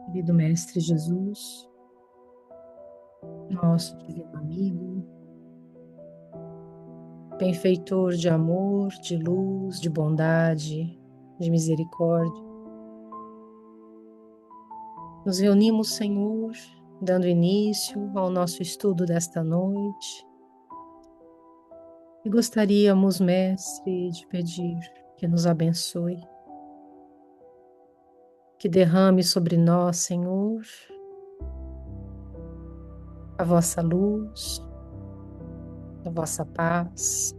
Querido Mestre Jesus, nosso divino amigo, benfeitor de amor, de luz, de bondade, de misericórdia, nos reunimos, Senhor, dando início ao nosso estudo desta noite e gostaríamos, Mestre, de pedir que nos abençoe, que derrame sobre nós, Senhor, a vossa luz, a vossa paz,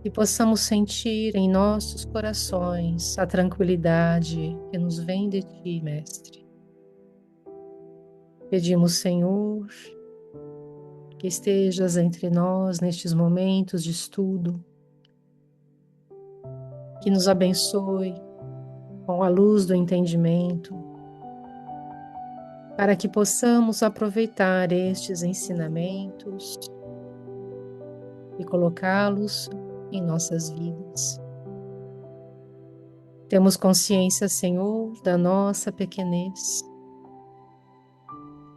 e possamos sentir em nossos corações a tranquilidade que nos vem de Ti, Mestre. Pedimos, Senhor, que estejas entre nós nestes momentos de estudo, que nos abençoe com a luz do entendimento, para que possamos aproveitar estes ensinamentos e colocá-los em nossas vidas. Temos consciência, Senhor, da nossa pequenez.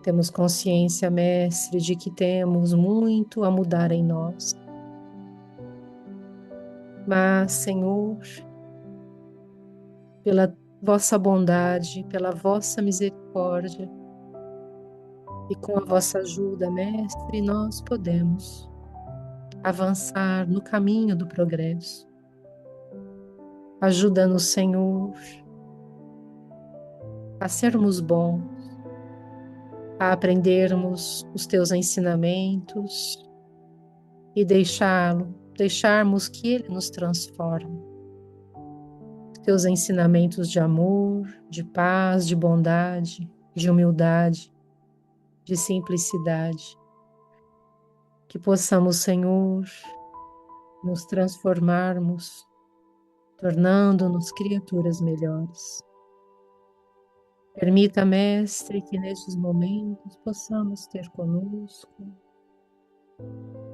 Temos consciência, Mestre, de que temos muito a mudar em nós. Mas, Senhor, pela vossa bondade, pela vossa misericórdia e com a vossa ajuda, Mestre, nós podemos avançar no caminho do progresso. Ajuda-nos, Senhor, a sermos bons, a aprendermos os teus ensinamentos e deixarmos que ele nos transforme. Teus ensinamentos de amor, de paz, de bondade, de humildade, de simplicidade. Que possamos, Senhor, nos transformarmos, tornando-nos criaturas melhores. Permita, Mestre, que nestes momentos possamos ter conosco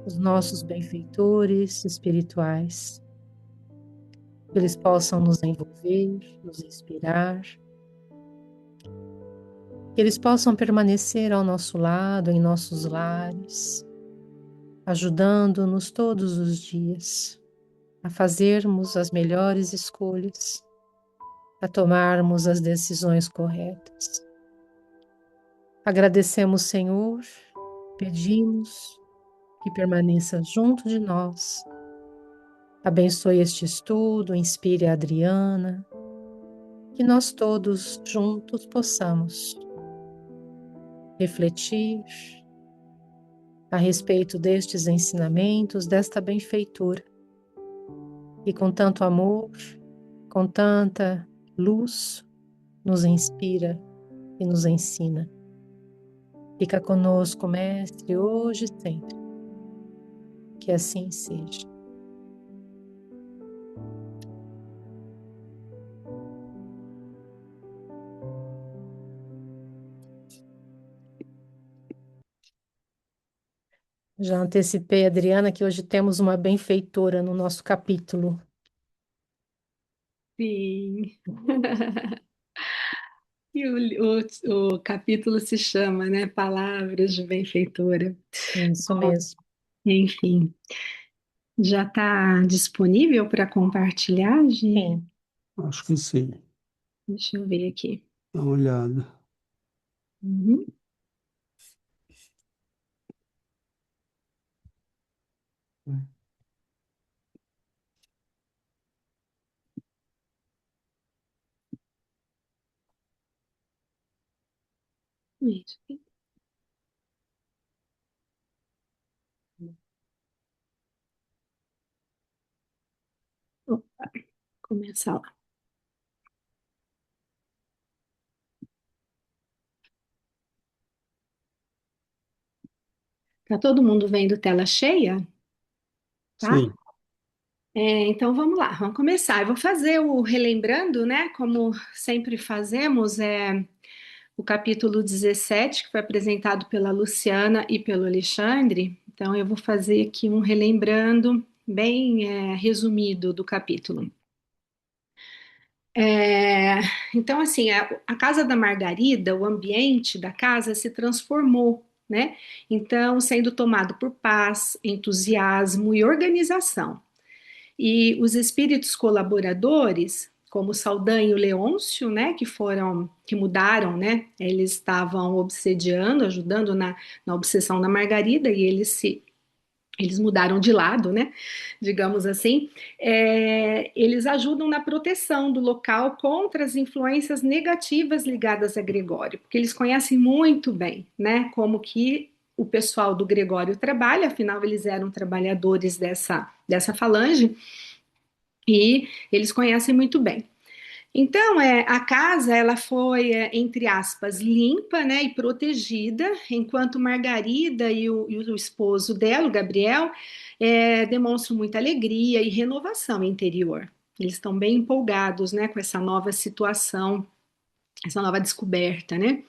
os nossos benfeitores espirituais, que eles possam nos envolver, nos inspirar, que eles possam permanecer ao nosso lado, em nossos lares, ajudando-nos todos os dias a fazermos as melhores escolhas, a tomarmos as decisões corretas. Agradecemos, Senhor, pedimos que permaneça junto de nós. Abençoe este estudo, inspire a Adriana, que nós todos juntos possamos refletir a respeito destes ensinamentos, desta benfeitura, e com tanto amor, com tanta luz, nos inspira e nos ensina. Fica conosco, Mestre, hoje e sempre. Que assim seja. Já antecipei, Adriana, que hoje temos uma benfeitora no nosso capítulo. Sim. E o capítulo se chama, né? Palavras de benfeitora. Isso Bom, mesmo. enfim, já está disponível para compartilhar, Gi? Sim. Acho que sim. Deixa eu ver aqui. Dá uma olhada. Uhum. Isso. Opa, começar lá. Tá todo mundo vendo tela cheia? Tá? Sim, Então vamos lá, vamos começar. Eu vou fazer o relembrando, né? Como sempre fazemos, o capítulo 17, que foi apresentado pela Luciana e pelo Alexandre. Então, eu vou fazer aqui um relembrando bem resumido do capítulo. É, então, assim, a casa da Margarida, o ambiente da casa se transformou, né? Então, sendo tomado por paz, entusiasmo e organização. E os espíritos colaboradores, como Saldanha e o Leôncio, né, que mudaram, né? Eles estavam obsediando, ajudando na obsessão da Margarida, e eles mudaram de lado, né? Digamos assim. Eles ajudam na proteção do local contra as influências negativas ligadas a Gregório, porque eles conhecem muito bem, né? Como que o pessoal do Gregório trabalha, afinal eles eram trabalhadores dessa falange e eles conhecem muito bem. Então, a casa ela foi, entre aspas, limpa, né, e protegida, enquanto Margarida e o esposo dela, o Gabriel, demonstram muita alegria e renovação interior. Eles estão bem empolgados, né, com essa nova situação, essa nova descoberta, né,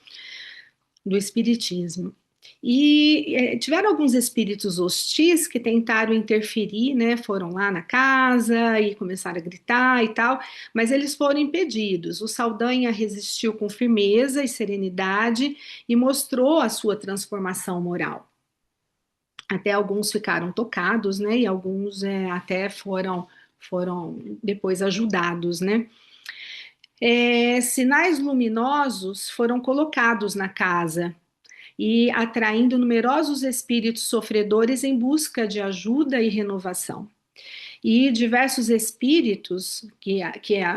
do espiritismo. E tiveram alguns espíritos hostis que tentaram interferir, né? Foram lá na casa e começaram a gritar e tal, mas eles foram impedidos. O Saldanha resistiu com firmeza e serenidade e mostrou a sua transformação moral. Até alguns ficaram tocados, né? E alguns até foram depois ajudados, né? Sinais luminosos foram colocados na casa e atraindo numerosos espíritos sofredores em busca de ajuda e renovação. E diversos espíritos que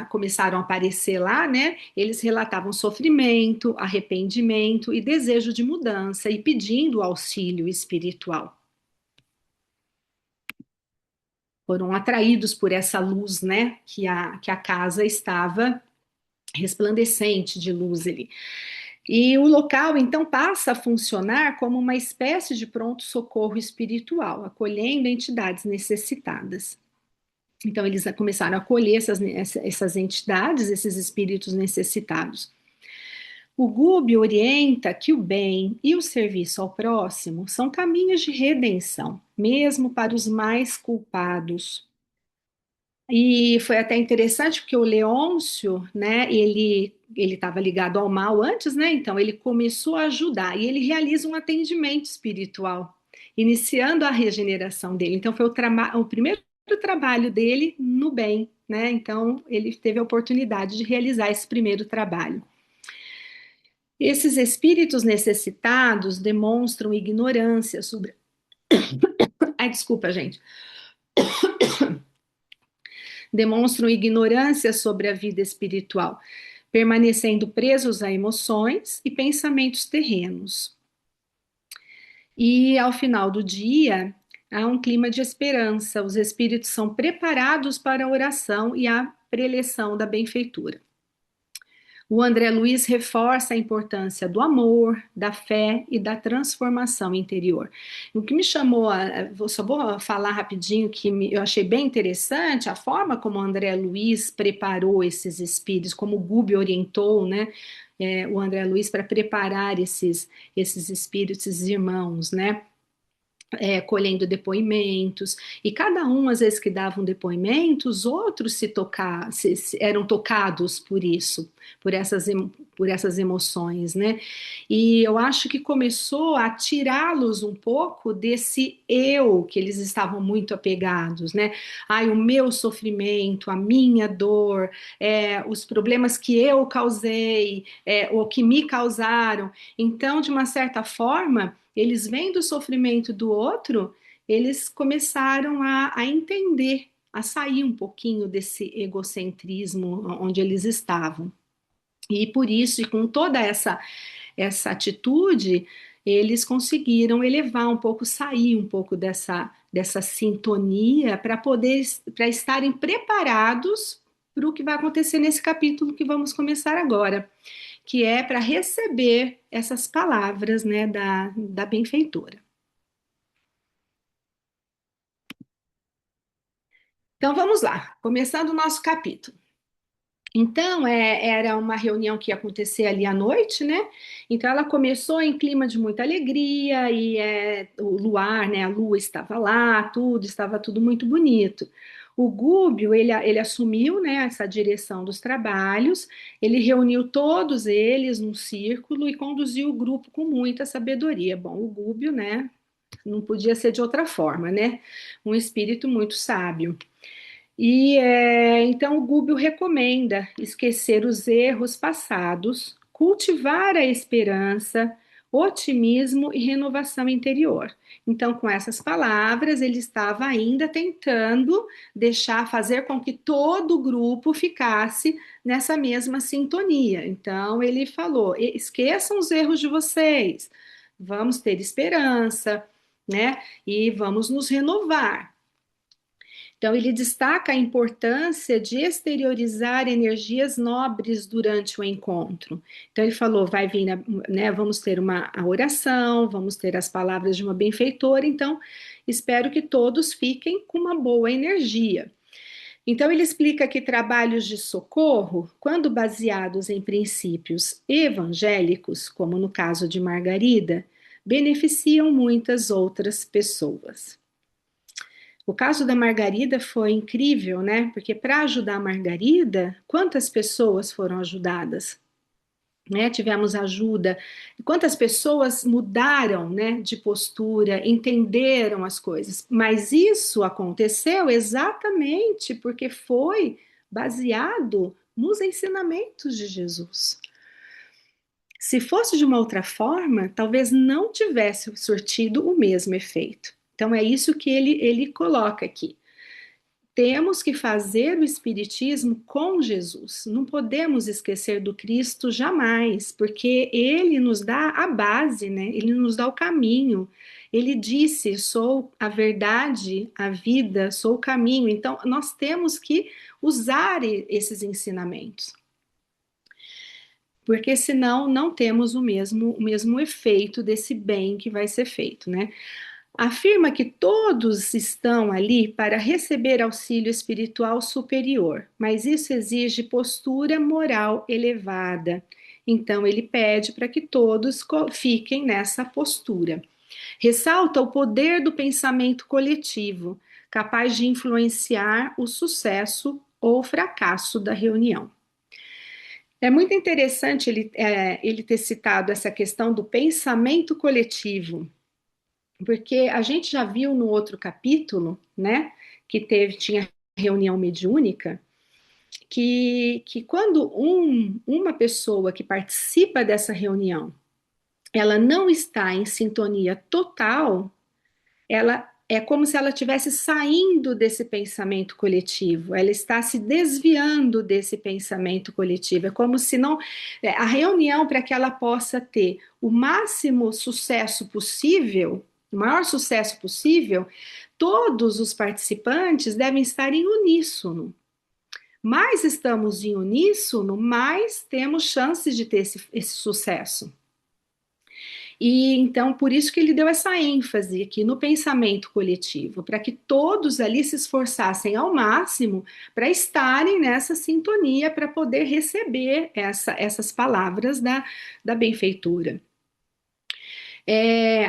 começaram a aparecer lá, né? Eles relatavam sofrimento, arrependimento e desejo de mudança e pedindo auxílio espiritual. Foram atraídos por essa luz, né? Que a casa estava resplandecente de luz ali. E o local, então, passa a funcionar como uma espécie de pronto-socorro espiritual, acolhendo entidades necessitadas. Então, eles começaram a acolher essas entidades, esses espíritos necessitados. O Gubi orienta que o bem e o serviço ao próximo são caminhos de redenção, mesmo para os mais culpados. E foi até interessante porque o Leôncio, né, ele estava ligado ao mal antes, né? Então ele começou a ajudar e ele realiza um atendimento espiritual, iniciando a regeneração dele. Então foi o primeiro trabalho dele no bem, né? Então ele teve a oportunidade de realizar esse primeiro trabalho. Esses espíritos necessitados demonstram ignorância sobre. Ai, desculpa, gente. Demonstram ignorância sobre a vida espiritual, permanecendo presos a emoções e pensamentos terrenos. E ao final do dia, há um clima de esperança, os espíritos são preparados para a oração e a preleção da benfeitura. O André Luiz reforça a importância do amor, da fé e da transformação interior. O que me chamou, só vou falar rapidinho que eu achei bem interessante a forma como o André Luiz preparou esses espíritos, como o Gubi orientou, né? O André Luiz para preparar esses espíritos, esses irmãos, né? Colhendo depoimentos, e cada um, às vezes, que dava um depoimento, os outros eram tocados por isso, por essas emoções, né? E eu acho que começou a tirá-los um pouco desse eu que eles estavam muito apegados, né? Ai, o meu sofrimento, a minha dor, os problemas que eu causei, ou que me causaram. Então, de uma certa forma, eles vendo o sofrimento do outro, eles começaram a entender, a sair um pouquinho desse egocentrismo onde eles estavam. E por isso, e com toda essa atitude, eles conseguiram elevar um pouco, sair um pouco dessa sintonia para estarem preparados para o que vai acontecer nesse capítulo que vamos começar agora, que é para receber essas palavras, né, da benfeitora. Então vamos lá, começando o nosso capítulo. Então, era uma reunião que ia acontecer ali à noite, né? Então, ela começou em clima de muita alegria e o luar, né? A lua estava lá, estava tudo muito bonito. O Gúbio, ele assumiu, né, essa direção dos trabalhos, ele reuniu todos eles num círculo e conduziu o grupo com muita sabedoria. Bom, o Gúbio, né, não podia ser de outra forma, né? Um espírito muito sábio. Então o Gúbio recomenda esquecer os erros passados, cultivar a esperança, otimismo e renovação interior. Então, com essas palavras, ele estava ainda tentando fazer com que todo o grupo ficasse nessa mesma sintonia. Então, ele falou: esqueçam os erros de vocês, vamos ter esperança, né? E vamos nos renovar. Então, ele destaca a importância de exteriorizar energias nobres durante o encontro. Então, ele falou: vai vir, né, vamos ter a oração, vamos ter as palavras de uma benfeitora. Então, espero que todos fiquem com uma boa energia. Então, ele explica que trabalhos de socorro, quando baseados em princípios evangélicos, como no caso de Margarida, beneficiam muitas outras pessoas. O caso da Margarida foi incrível, né? Porque para ajudar a Margarida, quantas pessoas foram ajudadas? Né? Tivemos ajuda. Quantas pessoas mudaram, né, de postura, entenderam as coisas? Mas isso aconteceu exatamente porque foi baseado nos ensinamentos de Jesus. Se fosse de uma outra forma, talvez não tivesse surtido o mesmo efeito. Então, é isso que ele coloca aqui. Temos que fazer o Espiritismo com Jesus. Não podemos esquecer do Cristo jamais, porque ele nos dá a base, né? Ele nos dá o caminho. Ele disse: sou a verdade, a vida, sou o caminho. Então, nós temos que usar esses ensinamentos. Porque senão não temos o mesmo efeito desse bem que vai ser feito, né? Afirma que todos estão ali para receber auxílio espiritual superior, mas isso exige postura moral elevada. Então, ele pede para que todos fiquem nessa postura. Ressalta o poder do pensamento coletivo, capaz de influenciar o sucesso ou fracasso da reunião. É muito interessante ele ter citado essa questão do pensamento coletivo, porque a gente já viu no outro capítulo, né, que tinha reunião mediúnica, que quando uma pessoa que participa dessa reunião, ela não está em sintonia total, ela é como se ela estivesse saindo desse pensamento coletivo, ela está se desviando desse pensamento coletivo, é como se não. A reunião, para que ela possa ter o máximo sucesso possível, o maior sucesso possível, todos os participantes devem estar em uníssono. Mais estamos em uníssono, mais temos chances de ter esse sucesso. E então, por isso que ele deu essa ênfase aqui no pensamento coletivo, para que todos ali se esforçassem ao máximo para estarem nessa sintonia, para poder receber essas palavras da benfeitura.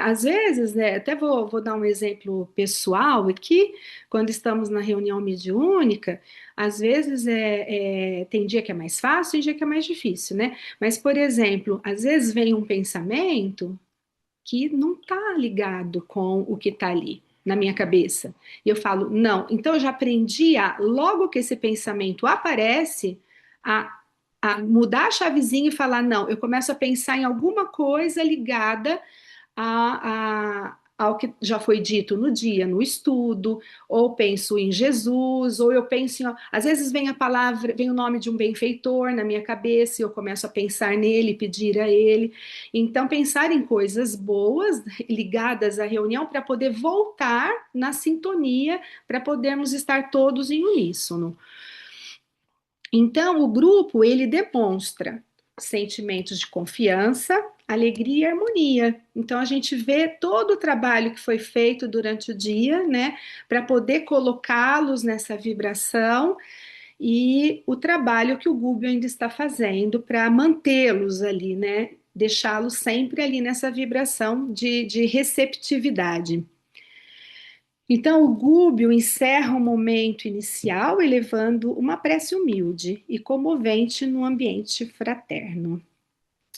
Às vezes, né, até vou dar um exemplo pessoal aqui, quando estamos na reunião mediúnica, às vezes tem dia que é mais fácil e dia que é mais difícil, né? Mas, por exemplo, às vezes vem um pensamento que não está ligado com o que está ali na minha cabeça. E eu falo, não, então eu já aprendi logo que esse pensamento aparece, a mudar a chavezinha e falar, não, eu começo a pensar em alguma coisa ligada ao que já foi dito no dia, no estudo, ou penso em Jesus, ou eu penso às vezes vem a palavra, vem o nome de um benfeitor na minha cabeça, e eu começo a pensar nele, pedir a ele. Então, pensar em coisas boas ligadas à reunião para poder voltar na sintonia, para podermos estar todos em uníssono. Então, o grupo, ele demonstra sentimentos de confiança, alegria e harmonia. Então, a gente vê todo o trabalho que foi feito durante o dia, né, para poder colocá-los nessa vibração e o trabalho que o Gúbio ainda está fazendo para mantê-los ali, né, deixá-los sempre ali nessa vibração de receptividade. Então, o Gúbio encerra o momento inicial elevando uma prece humilde e comovente no ambiente fraterno.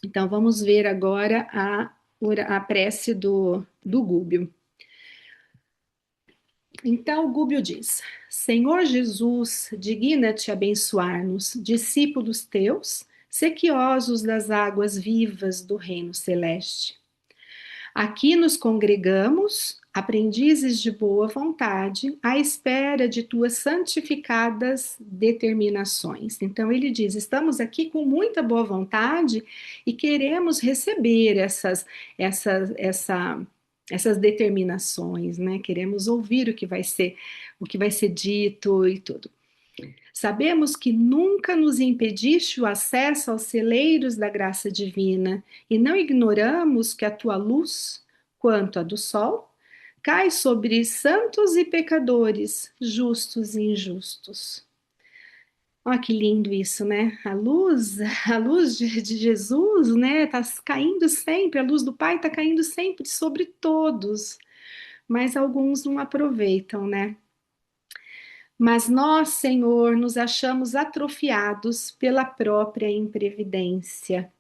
Então, vamos ver agora a prece do Gúbio. Então, o Gúbio diz: Senhor Jesus, digna-te abençoar-nos, discípulos teus, sequiosos das águas vivas do reino celeste. Aqui nos congregamos, aprendizes de boa vontade, à espera de tuas santificadas determinações. Então ele diz: estamos aqui com muita boa vontade e queremos receber essas determinações, né? Queremos ouvir o que vai ser dito e tudo. Sabemos que nunca nos impediste o acesso aos celeiros da graça divina e não ignoramos que a tua luz, quanto a do sol, cai sobre santos e pecadores, justos e injustos. Olha que lindo isso, né? A luz de Jesus, né? Tá caindo sempre, a luz do Pai está caindo sempre sobre todos, mas alguns não aproveitam, né? Mas nós, Senhor, nos achamos atrofiados pela própria imprevidência.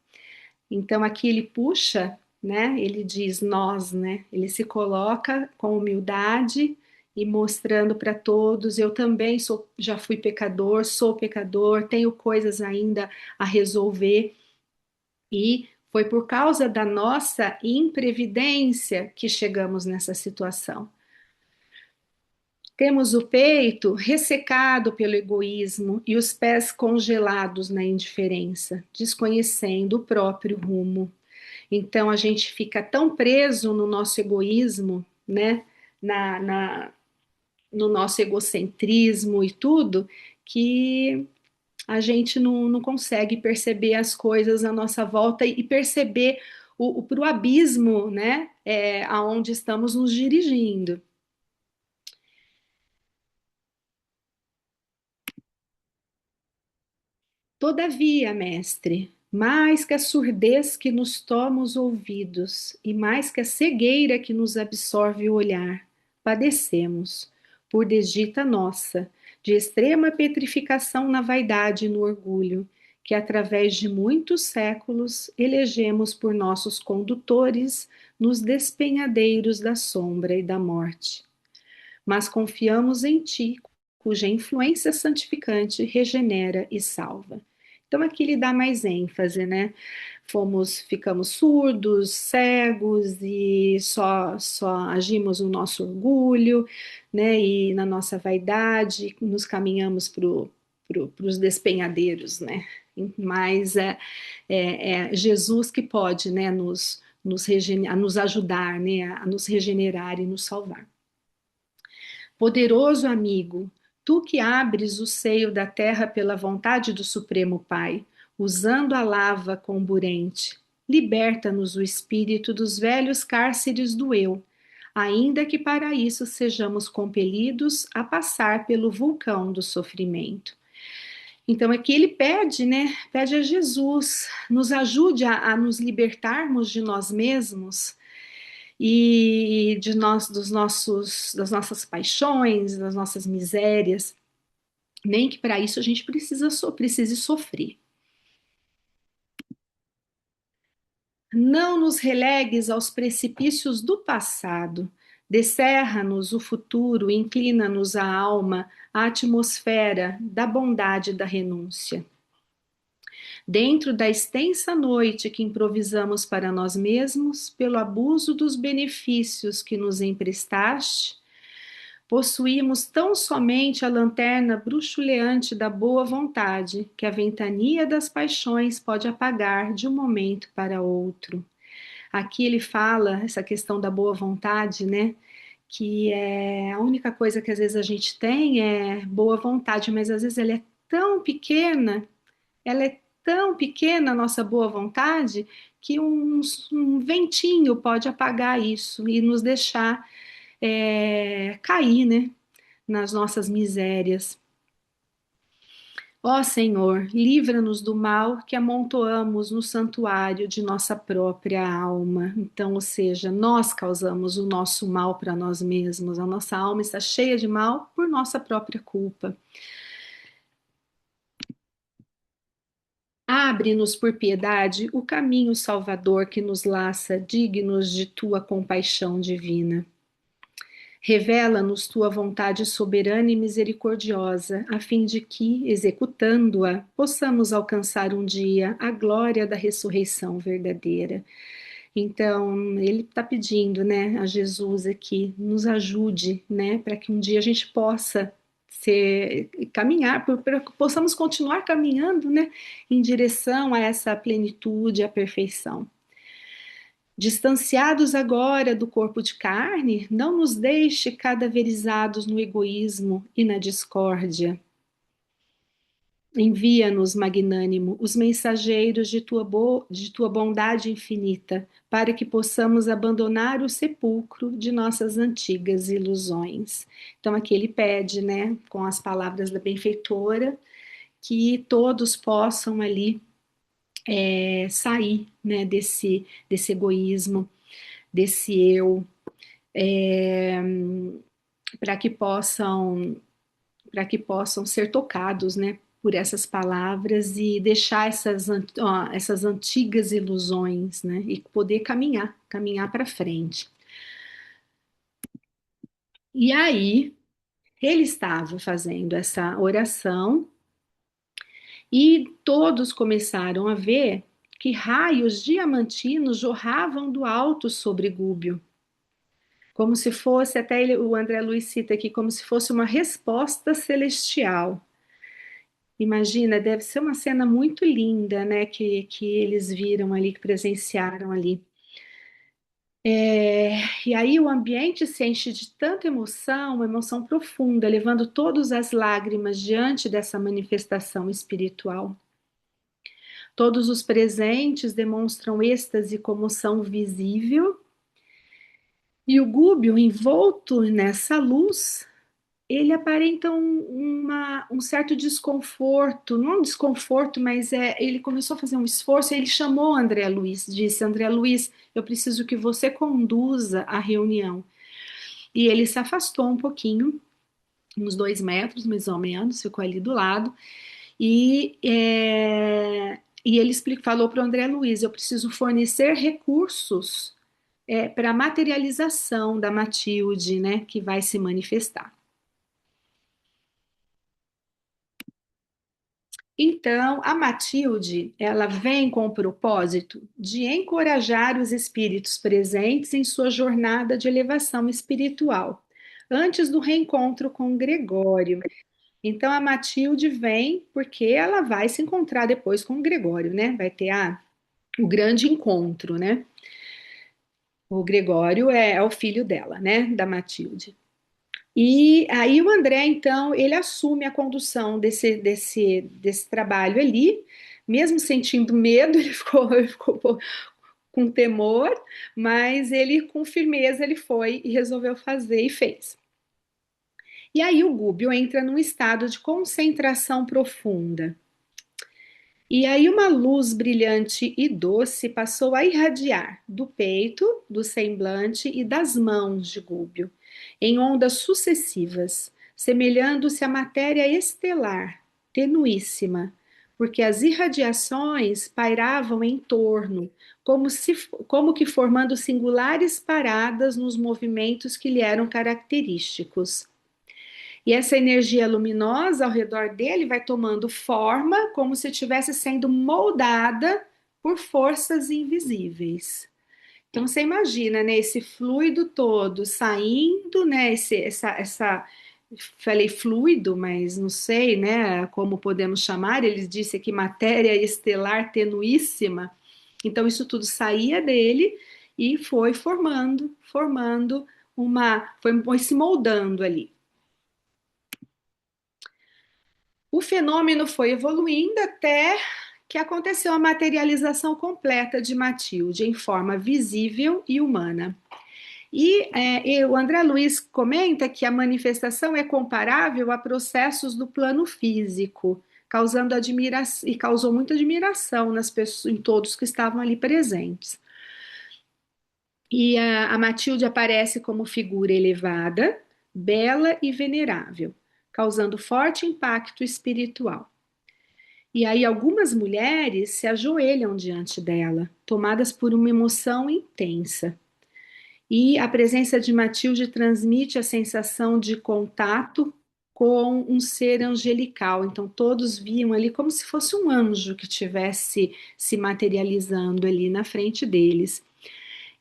Então aqui ele puxa, né? Ele diz nós, né? Ele se coloca com humildade e mostrando para todos, eu também já fui pecador, sou pecador, tenho coisas ainda a resolver e foi por causa da nossa imprevidência que chegamos nessa situação. Temos o peito ressecado pelo egoísmo e os pés congelados na indiferença, desconhecendo o próprio rumo. Então a gente fica tão preso no nosso egoísmo, né? Na, na, no nosso egocentrismo e tudo, que a gente não consegue perceber as coisas à nossa volta e perceber pro abismo, né? Aonde estamos nos dirigindo. Todavia, mestre, mais que a surdez que nos toma os ouvidos e mais que a cegueira que nos absorve o olhar, padecemos, por desdita nossa, de extrema petrificação na vaidade e no orgulho, que através de muitos séculos elegemos por nossos condutores nos despenhadeiros da sombra e da morte. Mas confiamos em ti, cuja influência santificante regenera e salva. Então aqui ele dá mais ênfase, né? Ficamos surdos, cegos e só agimos no nosso orgulho, né? E na nossa vaidade, nos caminhamos para os despenhadeiros, né? Mas é Jesus que pode, né? Nos ajudar, né? A nos regenerar e nos salvar. Poderoso amigo, tu que abres o seio da terra pela vontade do Supremo Pai, usando a lava comburente, liberta-nos o espírito dos velhos cárceres do eu, ainda que para isso sejamos compelidos a passar pelo vulcão do sofrimento. Então aqui ele pede, né? Pede a Jesus, nos ajude a nos libertarmos de nós mesmos e das nossas paixões, das nossas misérias, nem que para isso a gente precise sofrer. Não nos relegues aos precipícios do passado, descerra-nos o futuro, inclina-nos a alma, a atmosfera da bondade e da renúncia. Dentro da extensa noite que improvisamos para nós mesmos, pelo abuso dos benefícios que nos emprestaste, possuímos tão somente a lanterna bruxuleante da boa vontade, que a ventania das paixões pode apagar de um momento para outro. Aqui ele fala essa questão da boa vontade, né? Que é a única coisa que às vezes a gente tem é boa vontade, mas às vezes ela é tão pequena a nossa boa vontade que um ventinho pode apagar isso e nos deixar cair, né, nas nossas misérias. Ó Senhor, livra-nos do mal que amontoamos no santuário de nossa própria alma. Então, ou seja, nós causamos o nosso mal para nós mesmos. A nossa alma está cheia de mal por nossa própria culpa. Abre-nos por piedade o caminho salvador que nos laça, dignos de tua compaixão divina. Revela-nos tua vontade soberana e misericordiosa, a fim de que, executando-a, possamos alcançar um dia a glória da ressurreição verdadeira. Então, ele está pedindo, né, a Jesus aqui, nos ajude, né, para que um dia a gente possa caminhar, para que possamos continuar caminhando, né, em direção a essa plenitude, a perfeição. Distanciados agora do corpo de carne, não nos deixe cadaverizados no egoísmo e na discórdia. Envia-nos, magnânimo, os mensageiros de tua bondade infinita, para que possamos abandonar o sepulcro de nossas antigas ilusões. Então, aqui ele pede, né, com as palavras da benfeitora, que todos possam ali sair, né, desse egoísmo, desse eu, para que possam ser tocados, né, por essas palavras e deixar essas antigas ilusões, né, e poder caminhar para frente. E aí ele estava fazendo essa oração e todos começaram a ver que raios diamantinos jorravam do alto sobre Gúbio, como se fosse, até o André Luiz cita aqui, como se fosse uma resposta celestial. Imagina, deve ser uma cena muito linda, né, que eles viram ali, que presenciaram ali. E aí o ambiente se enche de tanta emoção, uma emoção profunda, levando todas as lágrimas diante dessa manifestação espiritual. Todos os presentes demonstram êxtase e comoção visível, e o Gúbio, envolto nessa luz, ele aparenta um certo desconforto, não um desconforto, mas ele começou a fazer um esforço, ele chamou André Luiz, disse, André Luiz, eu preciso que você conduza a reunião. E ele se afastou um pouquinho, uns 2 metros mais ou menos, ficou ali do lado, e ele falou para o André Luiz, eu preciso fornecer recursos para a materialização da Matilde, né, que vai se manifestar. Então, a Matilde, ela vem com o propósito de encorajar os espíritos presentes em sua jornada de elevação espiritual, antes do reencontro com Gregório. Então, a Matilde vem porque ela vai se encontrar depois com o Gregório, né? Vai ter o grande encontro, né? O Gregório é o filho dela, né? Da Matilde. E aí o André, então, ele assume a condução desse trabalho ali, mesmo sentindo medo, ele ficou com temor, mas ele, com firmeza, ele foi e resolveu fazer e fez. E aí o Gúbio entra num estado de concentração profunda. E aí uma luz brilhante e doce passou a irradiar do peito, do semblante e das mãos de Gúbio, em ondas sucessivas, semelhando-se à matéria estelar, tenuíssima, porque as irradiações pairavam em torno, como que formando singulares paradas nos movimentos que lhe eram característicos. E essa energia luminosa ao redor dele vai tomando forma como se estivesse sendo moldada por forças invisíveis. Então você imagina, né, esse fluido todo saindo, né, falei fluido, mas não sei, né, como podemos chamar, ele disse que matéria estelar tenuíssima. Então isso tudo saía dele e foi foi se moldando ali. O fenômeno foi evoluindo até que aconteceu a materialização completa de Matilde em forma visível e humana. E o André Luiz comenta que a manifestação é comparável a processos do plano físico, causando admiração, e causou muita admiração nas pessoas, em todos que estavam ali presentes. E a Matilde aparece como figura elevada, bela e venerável, causando forte impacto espiritual. E aí algumas mulheres se ajoelham diante dela, tomadas por uma emoção intensa. E a presença de Matilde transmite a sensação de contato com um ser angelical. Então todos viam ali como se fosse um anjo que estivesse se materializando ali na frente deles.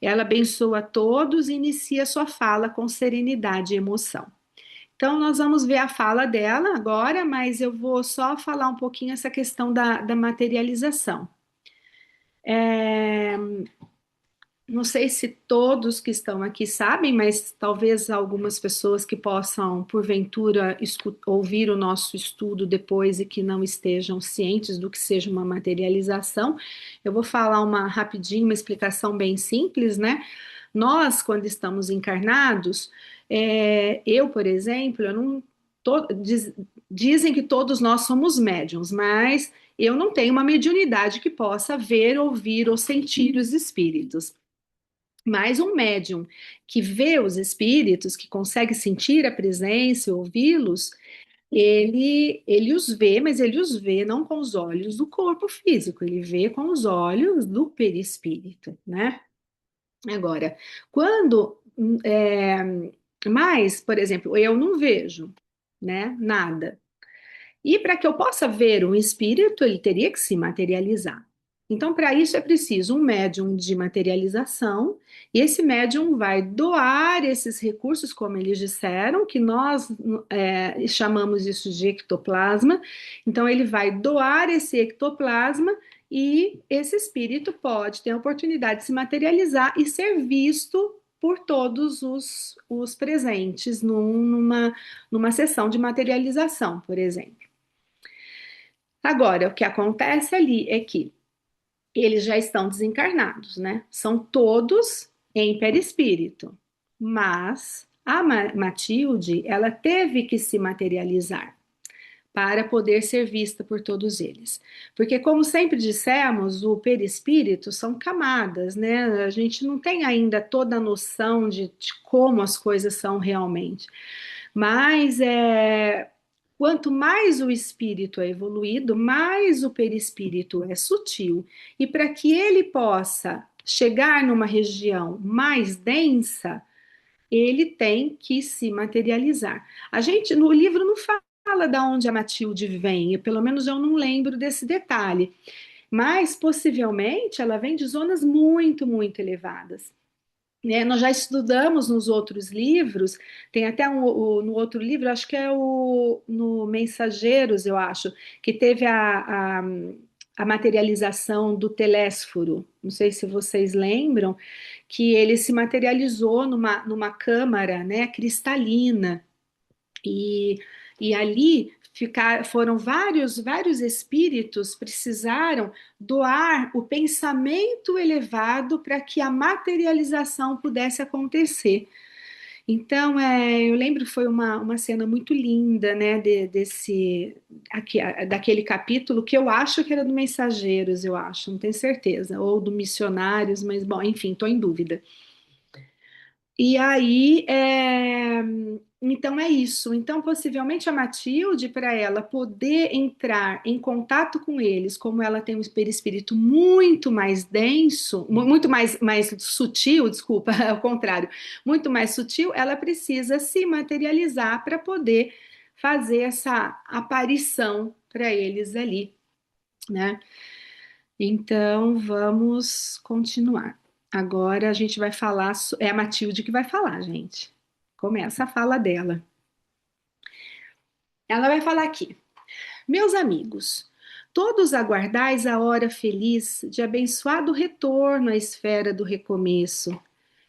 Ela abençoa todos e inicia sua fala com serenidade e emoção. Então, nós vamos ver a fala dela agora, mas eu vou só falar um pouquinho essa questão da materialização. É, não sei se todos que estão aqui sabem, mas talvez algumas pessoas que possam, porventura, ouvir o nosso estudo depois e que não estejam cientes do que seja uma materialização. Eu vou falar rapidinho, uma explicação bem simples, né? Nós, quando estamos encarnados, eu, por exemplo, eu não dizem que todos nós somos médiums, mas eu não tenho uma mediunidade que possa ver, ouvir ou sentir os espíritos. Mas um médium que vê os espíritos, que consegue sentir a presença, ouvi-los, ele os vê, mas ele os vê não com os olhos do corpo físico, ele vê com os olhos do perispírito, né? Agora, quando mas, por exemplo, eu não vejo, né, nada. E para que eu possa ver um espírito, ele teria que se materializar. Então, para isso é preciso um médium de materialização, e esse médium vai doar esses recursos, como eles disseram, que nós chamamos isso de ectoplasma. Então, ele vai doar esse ectoplasma e esse espírito pode ter a oportunidade de se materializar e ser visto por todos os presentes numa sessão de materialização, por exemplo. Agora, o que acontece ali é que eles já estão desencarnados, né? São todos em perispírito. Mas a Matilde, ela teve que se materializar para poder ser vista por todos eles. Porque, como sempre dissemos, o perispírito são camadas, né? A gente não tem ainda toda a noção de como as coisas são realmente. Mas quanto mais o espírito é evoluído, mais o perispírito é sutil. E para que ele possa chegar numa região mais densa, ele tem que se materializar. A gente, no livro, não fala de onde a Matilde vem, pelo menos eu não lembro desse detalhe. Mas possivelmente ela vem de zonas muito, muito elevadas. Nós já estudamos nos outros livros, tem até no outro livro, acho que é no Mensageiros, eu acho, que teve a materialização do Telésforo. Não sei se vocês lembram, que ele se materializou numa câmara, né, cristalina. E ali foram vários espíritos precisaram doar o pensamento elevado para que a materialização pudesse acontecer. Então, eu lembro que foi uma cena muito linda, né, daquele capítulo, que eu acho que era do Mensageiros, eu acho, não tenho certeza, ou do Missionários, mas, bom, enfim, estou em dúvida. E aí, então é isso. Então, possivelmente a Matilde, para ela poder entrar em contato com eles, como ela tem um perispírito muito mais denso, muito mais sutil, desculpa, ao contrário, muito mais sutil, ela precisa se materializar para poder fazer essa aparição para eles ali, né? Então, vamos continuar. Agora a gente vai falar, é a Matilde que vai falar, gente. Começa a fala dela. Ela vai falar aqui: meus amigos, todos aguardais a hora feliz de abençoado retorno à esfera do recomeço.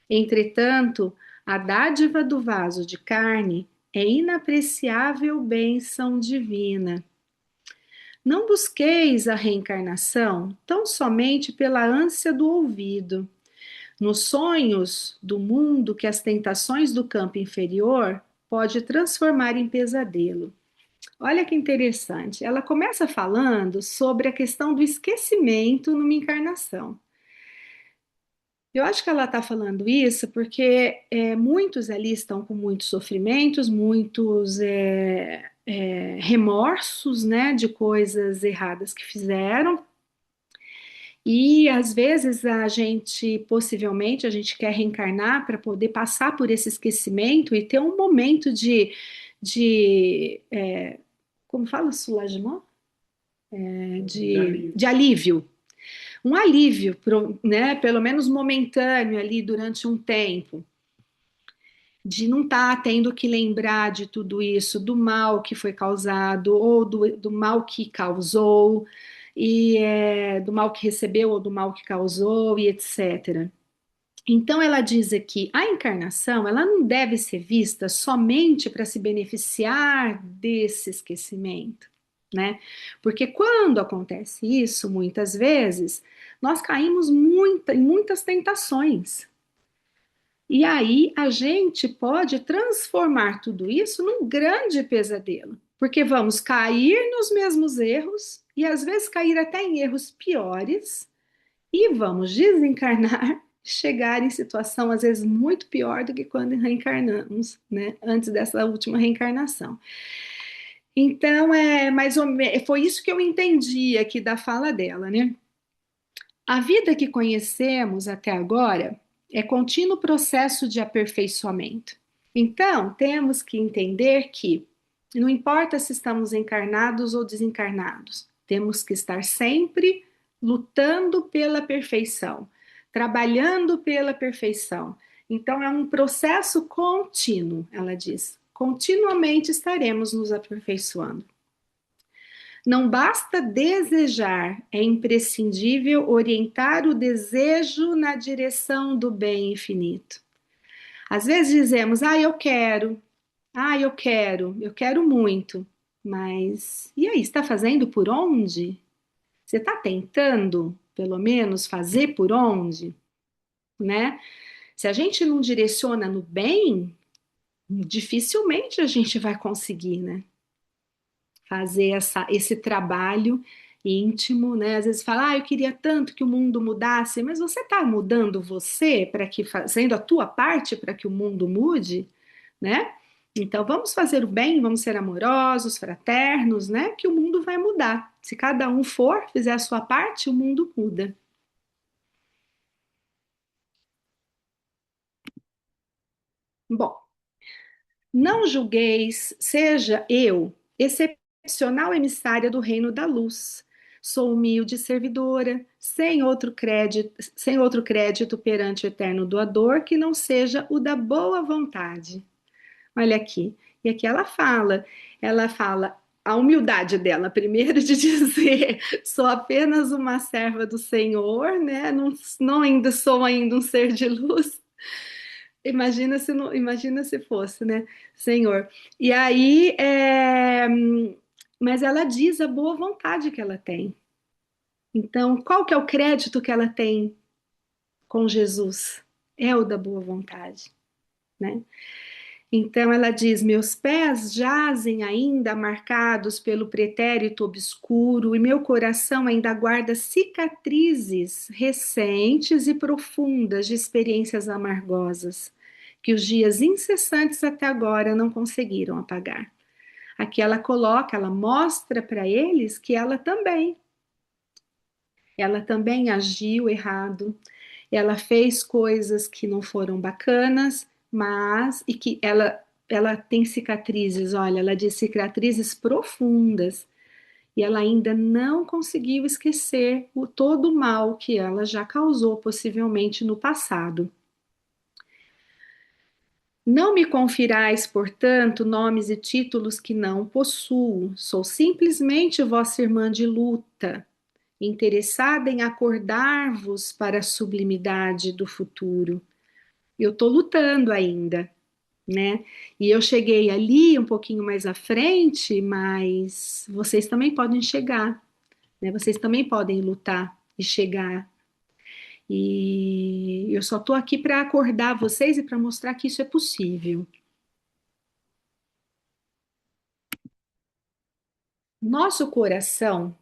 Entretanto, a dádiva do vaso de carne é inapreciável bênção divina. Não busqueis a reencarnação tão somente pela ânsia do ouvido. Nos sonhos do mundo que as tentações do campo inferior pode transformar em pesadelo. Olha que interessante. Ela começa falando sobre a questão do esquecimento numa encarnação. Eu acho que ela está falando isso porque muitos ali estão com muitos sofrimentos, muitos remorsos, né, de coisas erradas que fizeram. E às vezes a gente, possivelmente, a gente quer reencarnar para poder passar por esse esquecimento e ter um momento de como fala, soulagement? De alívio. Um alívio, né, pelo menos momentâneo ali durante um tempo, de não estar tendo que lembrar de tudo isso, do mal que foi causado, ou do mal que causou, e do mal que recebeu, ou do mal que causou, e etc. Então ela diz aqui, a encarnação, ela não deve ser vista somente para se beneficiar desse esquecimento, né? Porque quando acontece isso, muitas vezes, nós caímos em muitas tentações. E aí a gente pode transformar tudo isso num grande pesadelo, porque vamos cair nos mesmos erros e às vezes cair até em erros piores e vamos desencarnar, chegar em situação às vezes muito pior do que quando reencarnamos, né? Antes dessa última reencarnação. Então, mais ou menos, foi isso que eu entendi aqui da fala dela, né? A vida que conhecemos até agora é contínuo processo de aperfeiçoamento. Então, temos que entender que não importa se estamos encarnados ou desencarnados, temos que estar sempre lutando pela perfeição, trabalhando pela perfeição. Então, é um processo contínuo, ela diz. Continuamente estaremos nos aperfeiçoando. Não basta desejar, é imprescindível orientar o desejo na direção do bem infinito. Às vezes dizemos, eu quero muito, mas e aí, está fazendo por onde? Você está tentando, pelo menos, fazer por onde? Né? Se a gente não direciona no bem, dificilmente a gente vai conseguir, né? Fazer esse trabalho íntimo, né? Às vezes fala, eu queria tanto que o mundo mudasse, mas você está mudando você para que fazendo a tua parte para que o mundo mude, né? Então vamos fazer o bem, vamos ser amorosos, fraternos, né? Que o mundo vai mudar. Se cada um for, fizer a sua parte, o mundo muda. Bom, não julgueis, seja eu excepcional emissária do reino da luz. Sou humilde servidora, sem outro crédito perante o eterno doador que não seja o da boa vontade. Olha aqui. E aqui ela fala a humildade dela, primeiro de dizer, sou apenas uma serva do Senhor, né? Não ainda sou ainda um ser de luz. Imagina se não, imagina se fosse, né, Senhor? E aí, mas ela diz a boa vontade que ela tem. Então, qual que é o crédito que ela tem com Jesus? É o da boa vontade, né? Então ela diz: meus pés jazem ainda marcados pelo pretérito obscuro e meu coração ainda guarda cicatrizes recentes e profundas de experiências amargosas que os dias incessantes até agora não conseguiram apagar. Aqui ela coloca, ela mostra para eles que ela também agiu errado, ela fez coisas que não foram bacanas, mas e que ela tem cicatrizes, olha, ela diz cicatrizes profundas e ela ainda não conseguiu esquecer todo o mal que ela já causou possivelmente no passado. Não me confirais, portanto, nomes e títulos que não possuo. Sou simplesmente vossa irmã de luta, interessada em acordar-vos para a sublimidade do futuro. Eu estou lutando ainda, né? E eu cheguei ali um pouquinho mais à frente, mas vocês também podem chegar, né? Vocês também podem lutar e chegar. E eu só estou aqui para acordar vocês e para mostrar que isso é possível. Nosso coração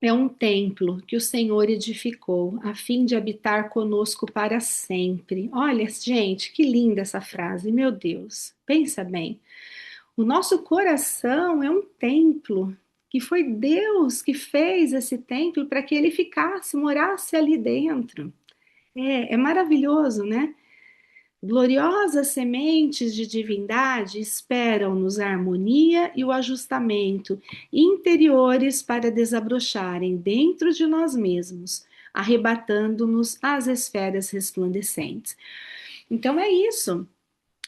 é um templo que o Senhor edificou a fim de habitar conosco para sempre. Olha, gente, que linda essa frase, meu Deus. Pensa bem. O nosso coração é um templo que foi Deus que fez esse templo para que ele ficasse, morasse ali dentro. É maravilhoso, né? Gloriosas sementes de divindade esperam-nos a harmonia e o ajustamento interiores para desabrocharem dentro de nós mesmos, arrebatando-nos às esferas resplandecentes. Então é isso,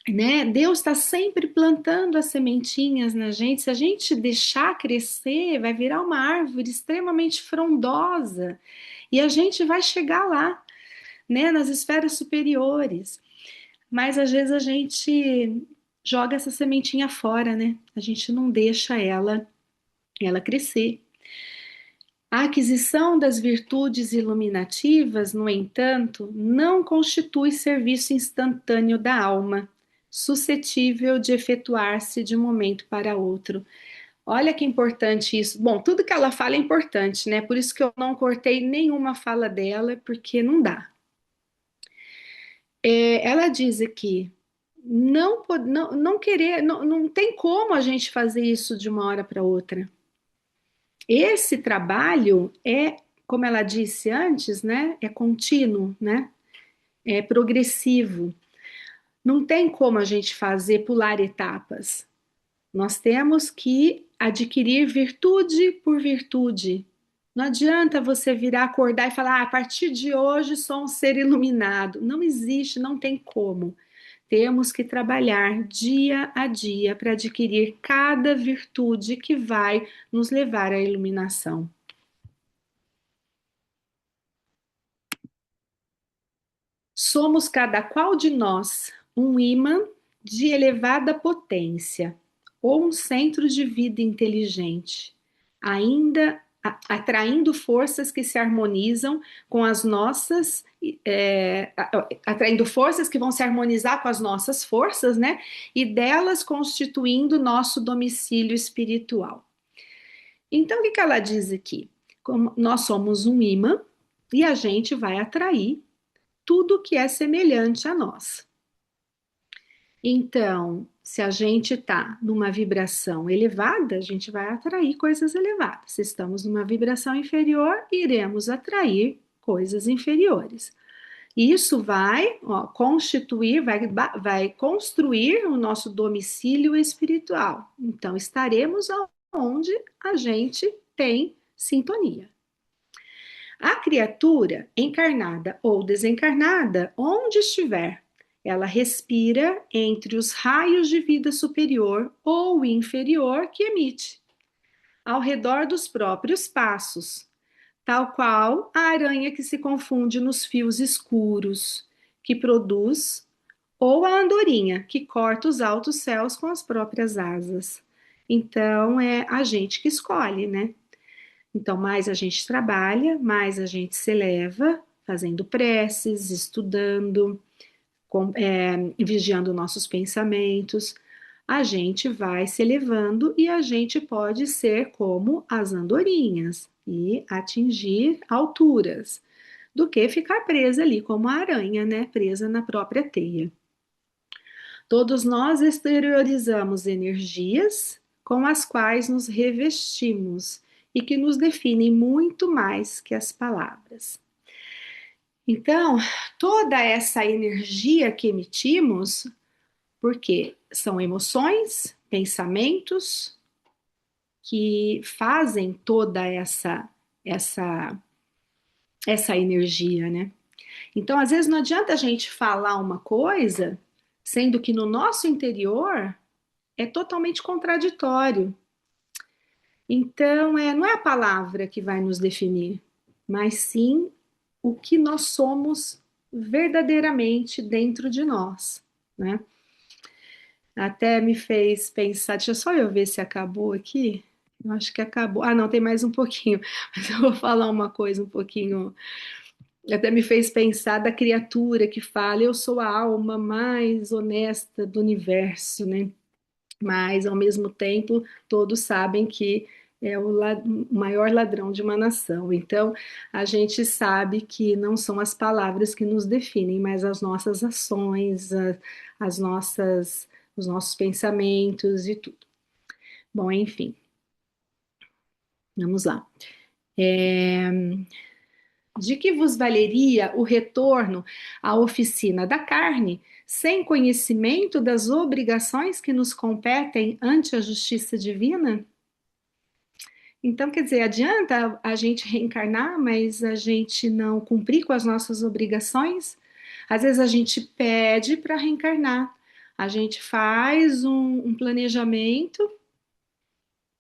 né? Deus está sempre plantando as sementinhas na gente. Se a gente deixar crescer, vai virar uma árvore extremamente frondosa e a gente vai chegar lá, né? Nas esferas superiores. Mas às vezes a gente joga essa sementinha fora, né? A gente não deixa ela crescer. A aquisição das virtudes iluminativas, no entanto, não constitui serviço instantâneo da alma, suscetível de efetuar-se de um momento para outro. Olha que importante isso. Bom, tudo que ela fala é importante, né? Por isso que eu não cortei nenhuma fala dela, porque não dá. Ela diz aqui, não querer, não tem como a gente fazer isso de uma hora para outra. Esse trabalho é, como ela disse antes, né? É contínuo, né? É progressivo. Não tem como a gente fazer pular etapas. Nós temos que adquirir virtude por virtude. Não adianta você virar, acordar e falar, a partir de hoje sou um ser iluminado. Não existe, não tem como. Temos que trabalhar dia a dia para adquirir cada virtude que vai nos levar à iluminação. Somos cada qual de nós um ímã de elevada potência ou um centro de vida inteligente, ainda atraindo forças que se harmonizam com as nossas, atraindo forças que vão se harmonizar com as nossas forças, né? E delas constituindo nosso domicílio espiritual. Então, o que ela diz aqui? Como nós somos um ímã e a gente vai atrair tudo que é semelhante a nós. Então, se a gente está numa vibração elevada, a gente vai atrair coisas elevadas. Se estamos numa vibração inferior, iremos atrair coisas inferiores. Isso vai constituir, vai construir o nosso domicílio espiritual. Então, estaremos onde a gente tem sintonia. A criatura, encarnada ou desencarnada, onde estiver, ela respira entre os raios de vida superior ou inferior que emite, ao redor dos próprios passos, tal qual a aranha que se confunde nos fios escuros, que produz, ou a andorinha que corta os altos céus com as próprias asas. Então, é a gente que escolhe, né? Então, mais a gente trabalha, mais a gente se eleva, fazendo preces, estudando, vigiando nossos pensamentos. A gente vai se elevando e a gente pode ser como as andorinhas e atingir alturas, do que ficar presa ali como a aranha, né? Presa na própria teia. Todos nós exteriorizamos energias com as quais nos revestimos e que nos definem muito mais que as palavras. Então, toda essa energia que emitimos, porque são emoções, pensamentos que fazem toda essa energia, né? Então, às vezes não adianta a gente falar uma coisa, sendo que no nosso interior é totalmente contraditório. Então, não é a palavra que vai nos definir, mas sim o que nós somos verdadeiramente dentro de nós, né? Até me fez pensar, deixa só eu ver se acabou aqui. Eu acho que acabou. Ah, não, tem mais um pouquinho, mas eu vou falar uma coisa um pouquinho. Até me fez pensar da criatura que fala: eu sou a alma mais honesta do universo, né? Mas, ao mesmo tempo, todos sabem que é o maior ladrão de uma nação. Então, a gente sabe que não são as palavras que nos definem, mas as nossas ações, as nossas, os nossos pensamentos e tudo. Bom, enfim, vamos lá. É, de que vos valeria o retorno à oficina da carne, sem conhecimento das obrigações que nos competem ante a justiça divina? Então, quer dizer, adianta a gente reencarnar, mas a gente não cumprir com as nossas obrigações? Às vezes a gente pede para reencarnar, a gente faz um planejamento,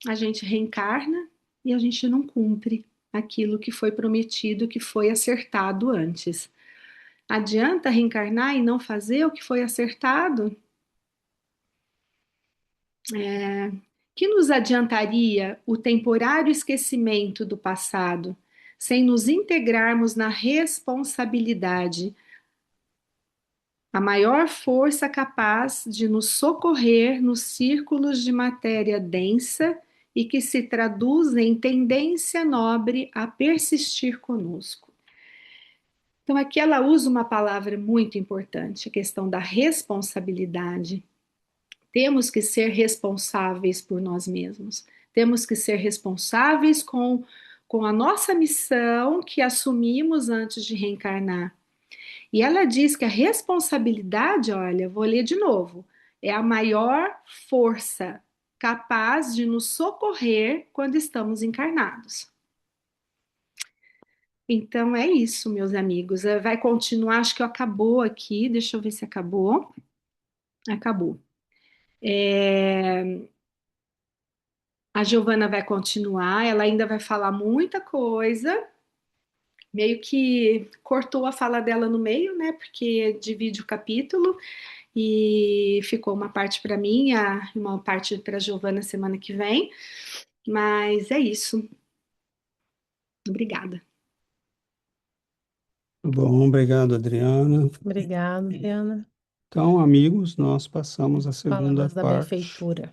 a gente reencarna e a gente não cumpre aquilo que foi prometido, que foi acertado antes. Adianta reencarnar e não fazer o que foi acertado? Que nos adiantaria o temporário esquecimento do passado, sem nos integrarmos na responsabilidade, a maior força capaz de nos socorrer nos círculos de matéria densa e que se traduz em tendência nobre a persistir conosco? Então, aqui ela usa uma palavra muito importante, a questão da responsabilidade. Temos que ser responsáveis por nós mesmos. Temos que ser responsáveis com a nossa missão que assumimos antes de reencarnar. E ela diz que a responsabilidade, olha, vou ler de novo, é a maior força capaz de nos socorrer quando estamos encarnados. Então é isso, meus amigos. Vai continuar, acho que acabou aqui. Deixa eu ver se acabou. Acabou. É, a Giovana vai continuar, ela ainda vai falar muita coisa, meio que cortou a fala dela no meio, né? Porque divide o capítulo e ficou uma parte para mim, uma parte para a Giovana semana que vem. Mas é isso. Obrigada. Bom, obrigado, Adriana. Obrigada, Diana. Então, amigos, nós passamos a segunda Palavras da parte. benfeitura.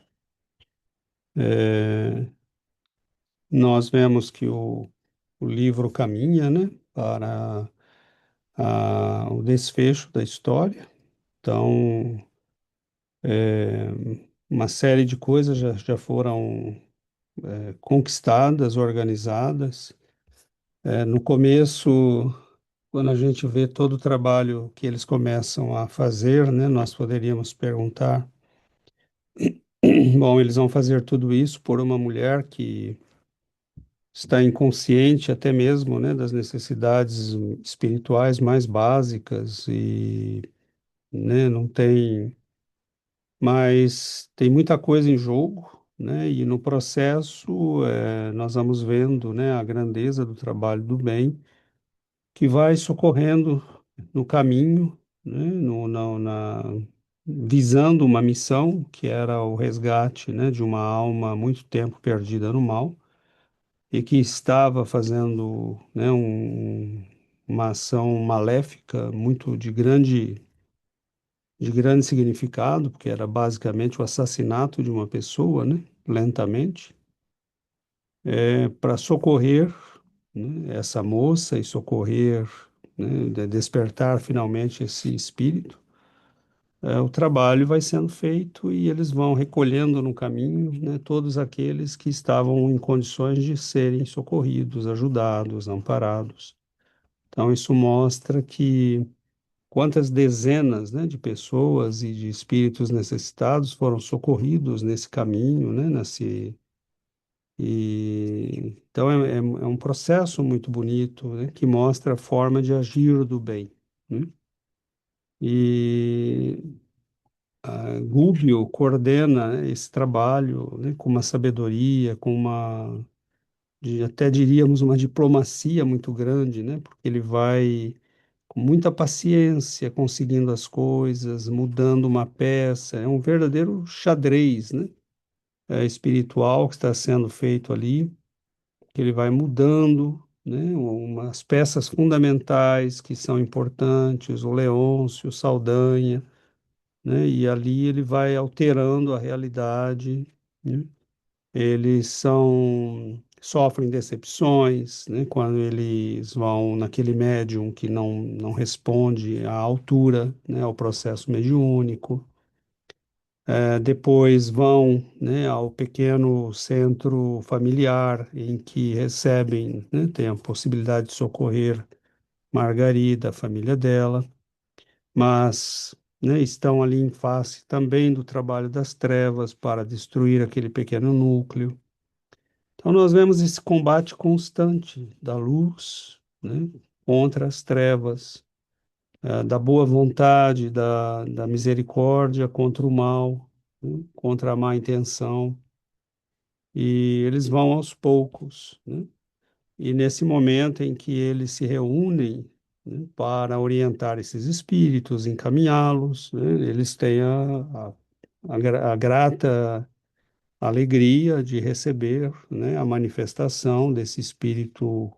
É, nós vemos que o livro caminha, né, para o desfecho da história. Então, é, uma série de coisas já foram conquistadas, organizadas. No começo, quando a gente vê todo o trabalho que eles começam a fazer, né, nós poderíamos perguntar, bom, eles vão fazer tudo isso por uma mulher que está inconsciente até mesmo, né, das necessidades espirituais mais básicas e, né, não tem, mas tem muita coisa em jogo, né, e no processo nós vamos vendo, né, a grandeza do trabalho do bem que vai socorrendo no caminho, né, visando uma missão que era o resgate, né, de uma alma há muito tempo perdida no mal e que estava fazendo, né, uma ação maléfica muito de grande significado, porque era basicamente o assassinato de uma pessoa, né, lentamente, para socorrer, né, essa moça e socorrer, né, despertar finalmente esse espírito. O trabalho vai sendo feito e eles vão recolhendo no caminho, né, todos aqueles que estavam em condições de serem socorridos, ajudados, amparados. Então, isso mostra que quantas dezenas, né, de pessoas e de espíritos necessitados foram socorridos nesse caminho, né, então é um processo muito bonito, né, que mostra a forma de agir do bem, né? E a Gubbio coordena, né, esse trabalho, né, com uma sabedoria, até diríamos, uma diplomacia muito grande, né, porque ele vai com muita paciência conseguindo as coisas, mudando uma peça, é um verdadeiro xadrez, né, espiritual que está sendo feito ali, que ele vai mudando, né, umas peças fundamentais que são importantes, o Leôncio, o Saldanha, né? E ali ele vai alterando a realidade, né? eles sofrem decepções, né, quando eles vão naquele médium que não responde à altura, né, ao processo mediúnico. Depois vão, né, ao pequeno centro familiar em que recebem, né, tem a possibilidade de socorrer Margarida, a família dela, mas, né, estão ali em face também do trabalho das trevas para destruir aquele pequeno núcleo. Então, nós vemos esse combate constante da luz, né, contra as trevas, da boa vontade, da misericórdia contra o mal, né, contra a má intenção. E eles vão aos poucos, né? E nesse momento em que eles se reúnem, né, para orientar esses espíritos, encaminhá-los, né, eles têm a grata alegria de receber, né, a manifestação desse espírito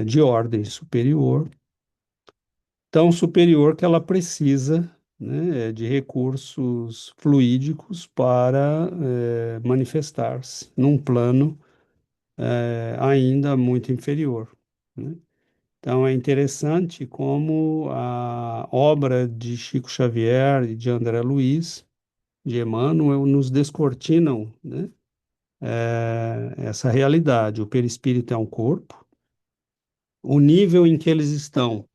de ordem superior, tão superior que ela precisa, né, de recursos fluídicos para manifestar-se num plano ainda muito inferior, né? Então é interessante como a obra de Chico Xavier e de André Luiz, de Emmanuel, nos descortinam, né, essa realidade. O perispírito é um corpo, o nível em que eles estão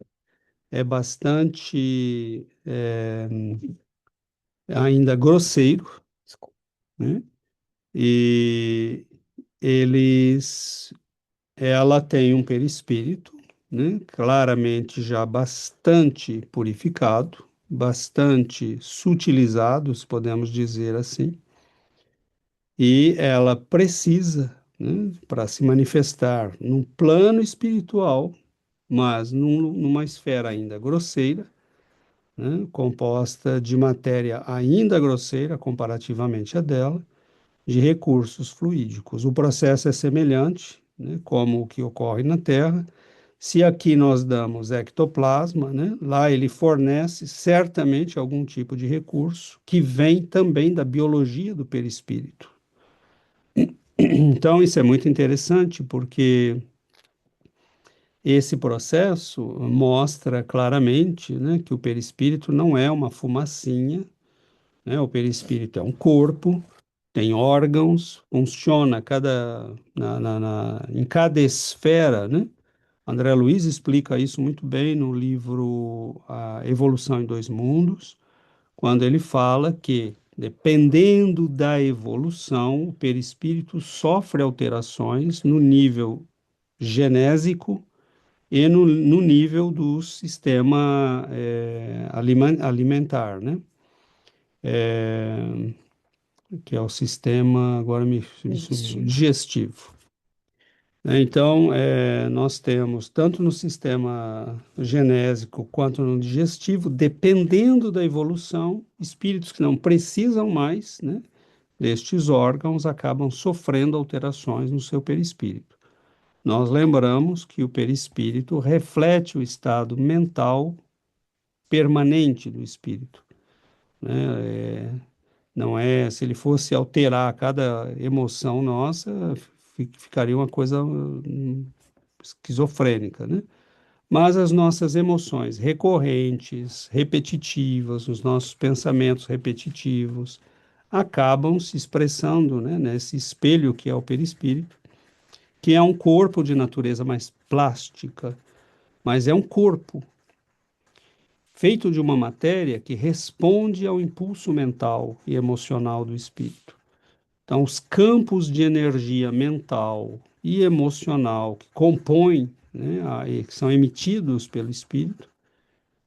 é bastante ainda grosseiro, né? E eles, ela tem um perispírito, né? Claramente já bastante purificado, bastante sutilizado, se podemos dizer assim, e ela precisa, né, para se manifestar num plano espiritual, mas numa esfera ainda grosseira, né, composta de matéria ainda grosseira comparativamente a dela, de recursos fluídicos. O processo é semelhante, né, como o que ocorre na Terra. Se aqui nós damos ectoplasma, né, lá ele fornece certamente algum tipo de recurso que vem também da biologia do perispírito. Então, isso é muito interessante porque esse processo mostra claramente, né, que o perispírito não é uma fumacinha, né? O perispírito é um corpo, tem órgãos, funciona em cada esfera, né? André Luiz explica isso muito bem no livro A Evolução em Dois Mundos, quando ele fala que, dependendo da evolução, o perispírito sofre alterações no nível genésico e no nível do sistema alimentar, né? Que é o sistema, agora me sumiu, digestivo. Então, nós temos, tanto no sistema genésico quanto no digestivo, dependendo da evolução, espíritos que não precisam mais, né, destes órgãos acabam sofrendo alterações no seu perispírito. Nós lembramos que o perispírito reflete o estado mental permanente do espírito, né? Não é, se ele fosse alterar cada emoção nossa, ficaria uma coisa esquizofrênica, né? Mas as nossas emoções recorrentes, repetitivas, os nossos pensamentos repetitivos, acabam se expressando, né, nesse espelho que é o perispírito, que é um corpo de natureza mais plástica, mas é um corpo feito de uma matéria que responde ao impulso mental e emocional do espírito. Então, os campos de energia mental e emocional que compõem, né, e que são emitidos pelo espírito,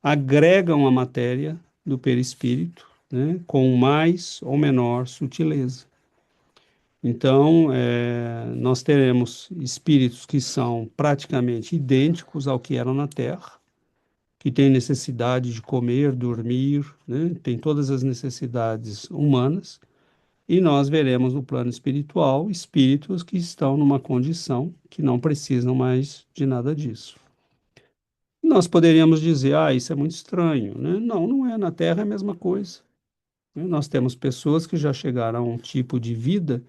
agregam a matéria do perispírito, né, com mais ou menor sutileza. Então, nós teremos espíritos que são praticamente idênticos ao que eram na Terra, que têm necessidade de comer, dormir, né, têm todas as necessidades humanas, e nós veremos no plano espiritual espíritos que estão numa condição que não precisam mais de nada disso. Nós poderíamos dizer, isso é muito estranho, né? Não, não é. Na Terra é a mesma coisa, né? Nós temos pessoas que já chegaram a um tipo de vida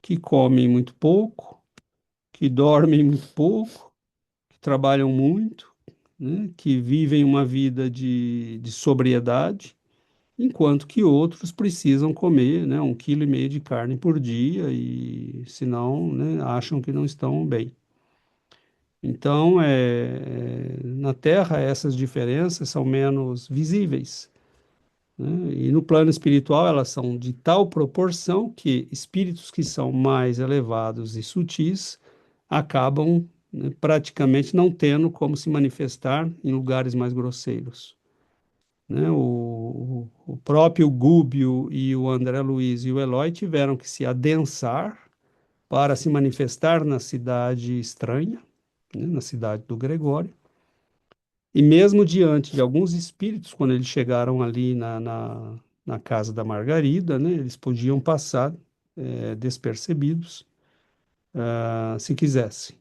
que comem muito pouco, que dormem muito pouco, que trabalham muito, né, que vivem uma vida de sobriedade, enquanto que outros precisam comer, né, 1,5 quilo de carne por dia e, senão, né, acham que não estão bem. Então, na Terra, essas diferenças são menos visíveis, né? E no plano espiritual, elas são de tal proporção que espíritos que são mais elevados e sutis acabam, né, praticamente não tendo como se manifestar em lugares mais grosseiros, né? O próprio Gúbio e o André Luiz e o Eloy tiveram que se adensar para se manifestar na cidade estranha, né, na cidade do Gregório. E mesmo diante de alguns espíritos, quando eles chegaram ali na casa da Margarida, né, eles podiam passar despercebidos, se quisessem,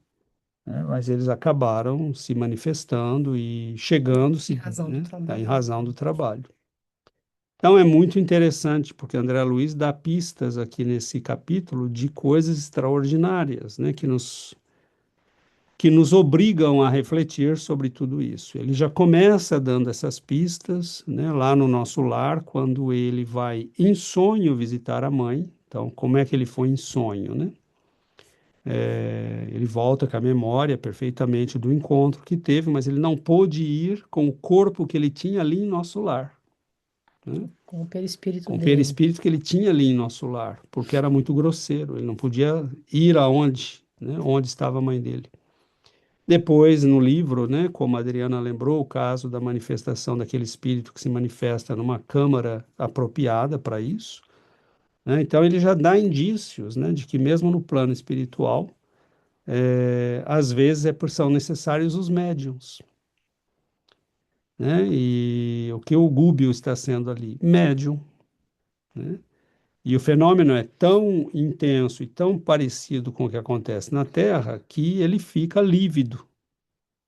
né, mas eles acabaram se manifestando e Em chegando-se, razão do né, em trabalho. razão do trabalho. Então é muito interessante, porque André Luiz dá pistas aqui nesse capítulo de coisas extraordinárias, né, que nos obrigam a refletir sobre tudo isso. Ele já começa dando essas pistas, né, lá no nosso lar, quando ele vai em sonho visitar a mãe. Então, como é que ele foi em sonho, né? Ele volta com a memória perfeitamente do encontro que teve, mas ele não pôde ir com o corpo que ele tinha ali em nosso lar, né? Com o perispírito Com o dele. perispírito que ele tinha ali em nosso lar, porque era muito grosseiro, ele não podia ir aonde, né, onde estava a mãe dele. Depois, no livro, né, como a Adriana lembrou, o caso da manifestação daquele espírito que se manifesta numa câmara apropriada para isso, né? Então, ele já dá indícios, né, de que mesmo no plano espiritual, às vezes são necessários os médiums, né? E o que o Gúbio está sendo ali? Médium, né? E o fenômeno é tão intenso e tão parecido com o que acontece na Terra que ele fica lívido,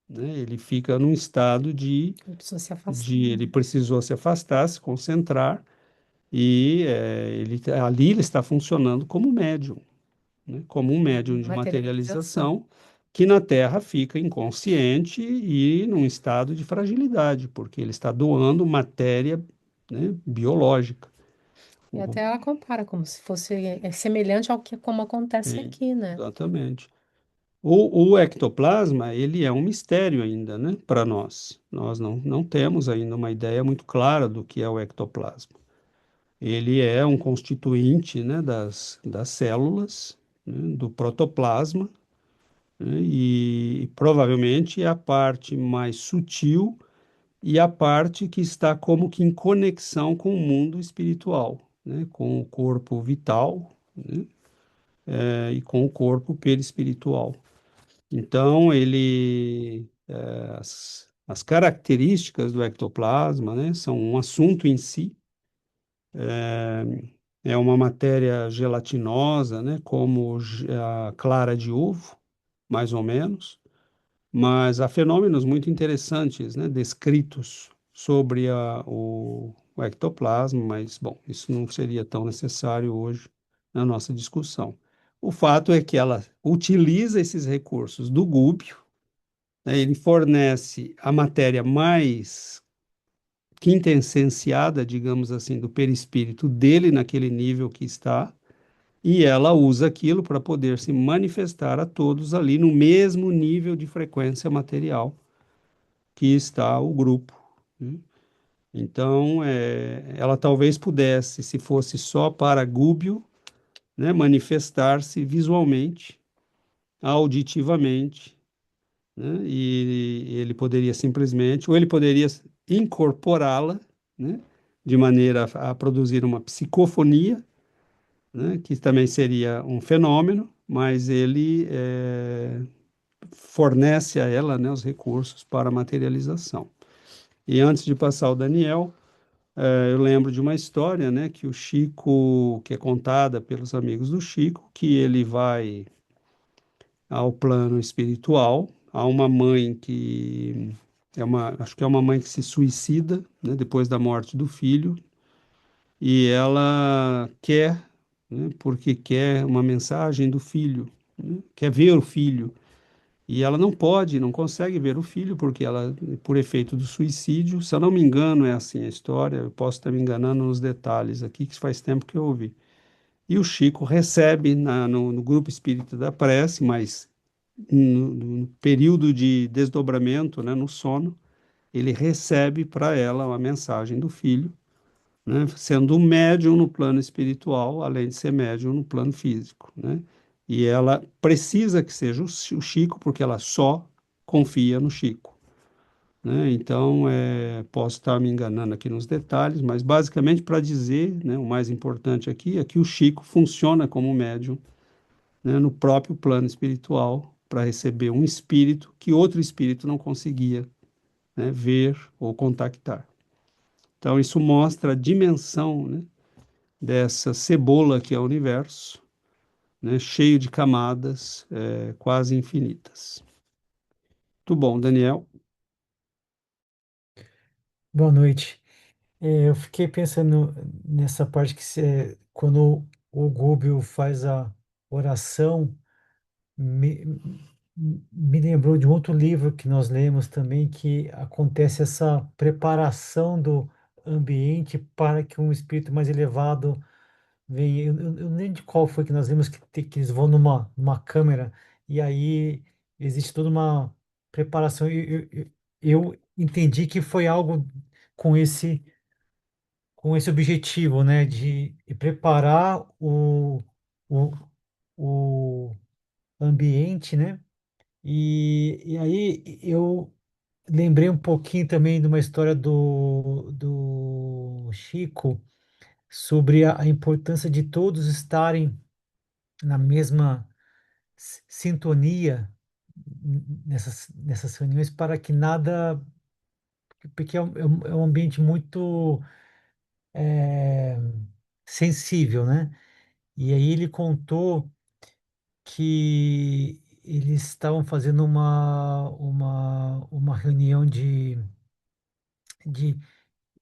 né? Ele fica num estado Ele precisou se afastar. ele precisou se afastar, se concentrar e ali ele está funcionando como médium, né? Como um médium de Materialização. materialização que na Terra fica inconsciente e num estado de fragilidade, porque ele está doando matéria, né, biológica. E O- até ela compara como se fosse semelhante ao que como acontece é, aqui, né? exatamente. O ectoplasma, ele é um mistério ainda, né, para nós. Nós não temos ainda uma ideia muito clara do que é o ectoplasma. Ele é um constituinte, né, das células, né, do protoplasma, né, e provavelmente é a parte mais sutil e a parte que está como que em conexão com o mundo espiritual, né, com o corpo vital, né, e com o corpo perispiritual. Então, as características do ectoplasma, né, são um assunto em si. É uma matéria gelatinosa, né, como a clara de ovo, mais ou menos, mas há fenômenos muito interessantes, né, descritos sobre o ectoplasma, mas, bom, isso não seria tão necessário hoje na nossa discussão. O fato é que ela utiliza esses recursos do Gúbio, né, ele fornece a matéria mais quintessenciada, digamos assim, do perispírito dele naquele nível que está, e ela usa aquilo para poder se manifestar a todos ali no mesmo nível de frequência material que está o grupo, né? Então, ela talvez pudesse, se fosse só para Gúbio, né, manifestar-se visualmente, auditivamente, né, e ele poderia simplesmente, ou ele poderia incorporá-la, né, de maneira a produzir uma psicofonia, né, que também seria um fenômeno, mas ele fornece a ela, né, os recursos para a materialização. E antes de passar ao Daniel, eu lembro de uma história, né, que o Chico, que é contada pelos amigos do Chico, que ele vai ao plano espiritual, há uma mãe que acho que é uma mãe que se suicida, né, depois da morte do filho, e ela quer né, porque quer uma mensagem do filho, né, quer ver o filho. E ela não pode, não consegue ver o filho, porque ela, por efeito do suicídio, se eu não me engano, é assim a história, eu posso estar me enganando nos detalhes aqui, que faz tempo que eu ouvi. E o Chico recebe no grupo espírita da prece, mas no período de desdobramento, né, no sono, ele recebe para ela uma mensagem do filho, né, sendo um médium no plano espiritual, além de ser médium no plano físico, né? E ela precisa que seja o Chico, porque ela só confia no Chico, né? Então, posso estar me enganando aqui nos detalhes, mas basicamente para dizer, né, o mais importante aqui é que o Chico funciona como médium, né, no próprio plano espiritual para receber um espírito que outro espírito não conseguia, né, ver ou contactar. Então, isso mostra a dimensão, né, dessa cebola que é o universo, né, cheio de camadas, quase infinitas. Muito bom, Daniel. Boa noite. Eu fiquei pensando nessa parte que quando o Gúbio faz a oração, me, me lembrou de um outro livro que nós lemos também, que acontece essa preparação do ambiente para que um espírito mais elevado venha. Eu não lembro de qual foi que nós lemos que eles vão numa câmera e aí existe toda uma preparação. Eu entendi que foi algo com esse objetivo, né, de preparar o, o ambiente, né? E aí eu lembrei um pouquinho também de uma história do Chico sobre a importância de todos estarem na mesma sintonia nessas reuniões para que nada, porque é um ambiente muito eh, sensível, né? E aí ele contou que eles estavam fazendo uma reunião de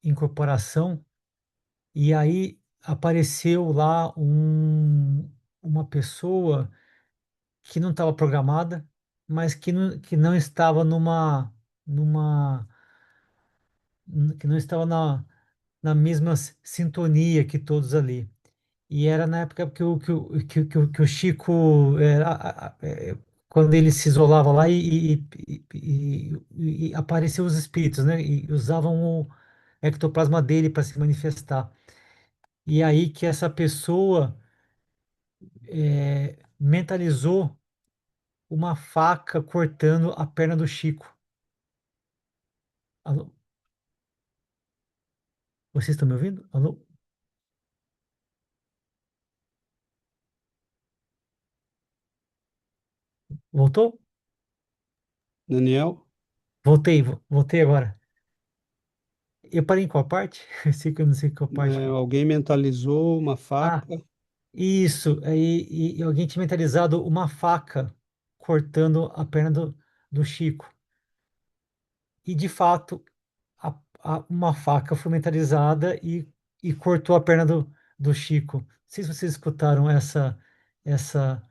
incorporação, e aí apareceu lá uma pessoa que não estava programada, mas que não estava numa, que não estava na mesma sintonia que todos ali. E era na época que o Chico, quando ele se isolava lá e apareciam os espíritos, né? E usavam o ectoplasma dele para se manifestar. E aí que essa pessoa mentalizou uma faca cortando a perna do Chico. Alô? Vocês estão me ouvindo? Alô? Voltou? Daniel, Voltei, voltei agora. Eu parei em qual parte? Eu sei que eu não sei qual parte. alguém mentalizou uma Ah, faca. isso, e alguém tinha mentalizado uma faca cortando a perna do Chico. E de fato, uma faca foi mentalizada e cortou a perna do Chico. Não sei se vocês escutaram essa, essa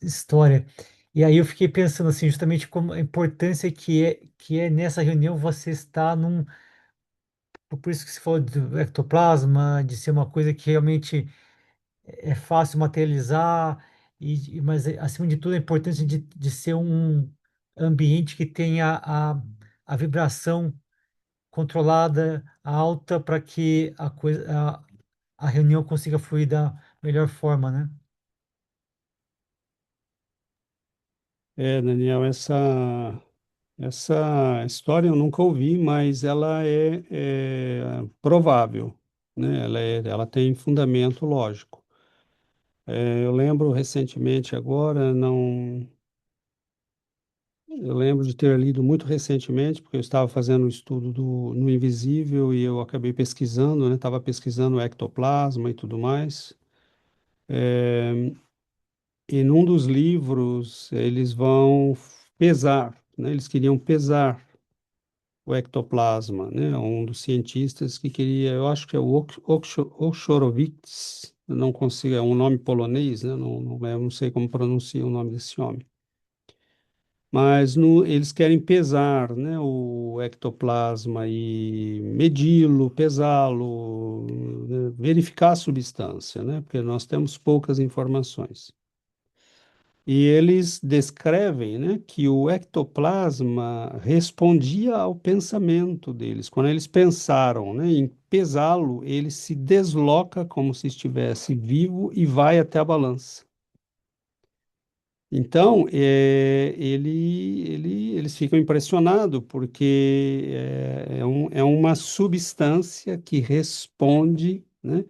história. E aí eu fiquei pensando assim, justamente como a importância que é nessa reunião você estar por isso que se falou do ectoplasma, de ser uma coisa que realmente é fácil materializar, mas acima de tudo a importância de ser um ambiente que tenha a vibração controlada, alta, para que a reunião consiga fluir da melhor forma, né? Daniel, essa história eu nunca ouvi, mas ela é provável, né? Ela tem fundamento lógico. Eu lembro recentemente agora, não, eu lembro de ter lido muito recentemente, porque eu estava fazendo um estudo no invisível e eu acabei pesquisando, né? Estava pesquisando o ectoplasma e tudo mais. E num dos livros eles vão pesar, né? Eles queriam pesar o ectoplasma, né? Um dos cientistas que queria, eu acho que é o Oshorowicz, eu não consigo, é um nome polonês, né? Eu não sei como pronuncia o nome desse homem. Mas eles querem pesar, né, o ectoplasma e medi-lo, pesá-lo, né, verificar a substância, né? Porque nós temos poucas informações. E eles descrevem, né, que o ectoplasma respondia ao pensamento deles. Quando eles pensaram, né, em pesá-lo, ele se desloca como se estivesse vivo e vai até a balança. Então, eles ficam impressionados porque é uma substância que responde, né,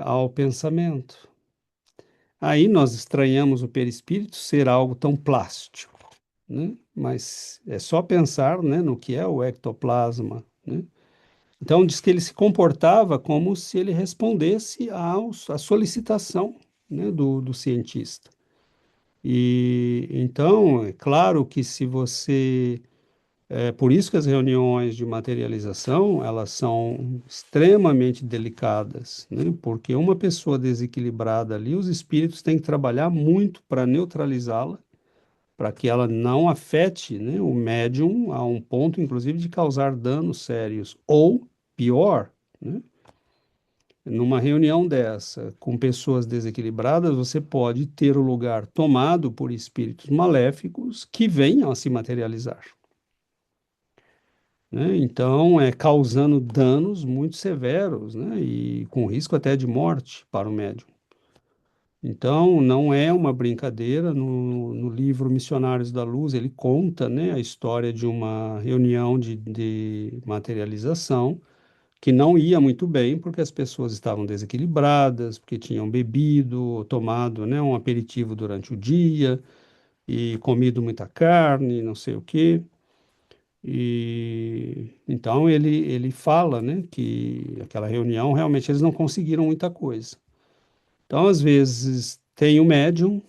ao pensamento. Aí nós estranhamos o perispírito ser algo tão plástico, né? Mas é só pensar, né, no que é o ectoplasma, né? Então diz que ele se comportava como se ele respondesse à solicitação, né, do cientista. E então, é claro que se você é por isso que as reuniões de materialização, elas são extremamente delicadas, né? Porque uma pessoa desequilibrada ali, os espíritos têm que trabalhar muito para neutralizá-la, para que ela não afete, né, o médium a um ponto, inclusive, de causar danos sérios. Ou, pior, né? Numa reunião dessa, com pessoas desequilibradas, você pode ter o lugar tomado por espíritos maléficos que venham a se materializar, né? Então, causando danos muito severos, né? E com risco até de morte para o médium. Então, não é uma brincadeira. No livro Missionários da Luz, ele conta, né, a história de uma reunião de materialização que não ia muito bem porque as pessoas estavam desequilibradas, porque tinham bebido, tomado, né, um aperitivo durante o dia e comido muita carne, não sei o quê. E então ele fala, né, que aquela reunião realmente eles não conseguiram muita coisa. Então, às vezes tem o médium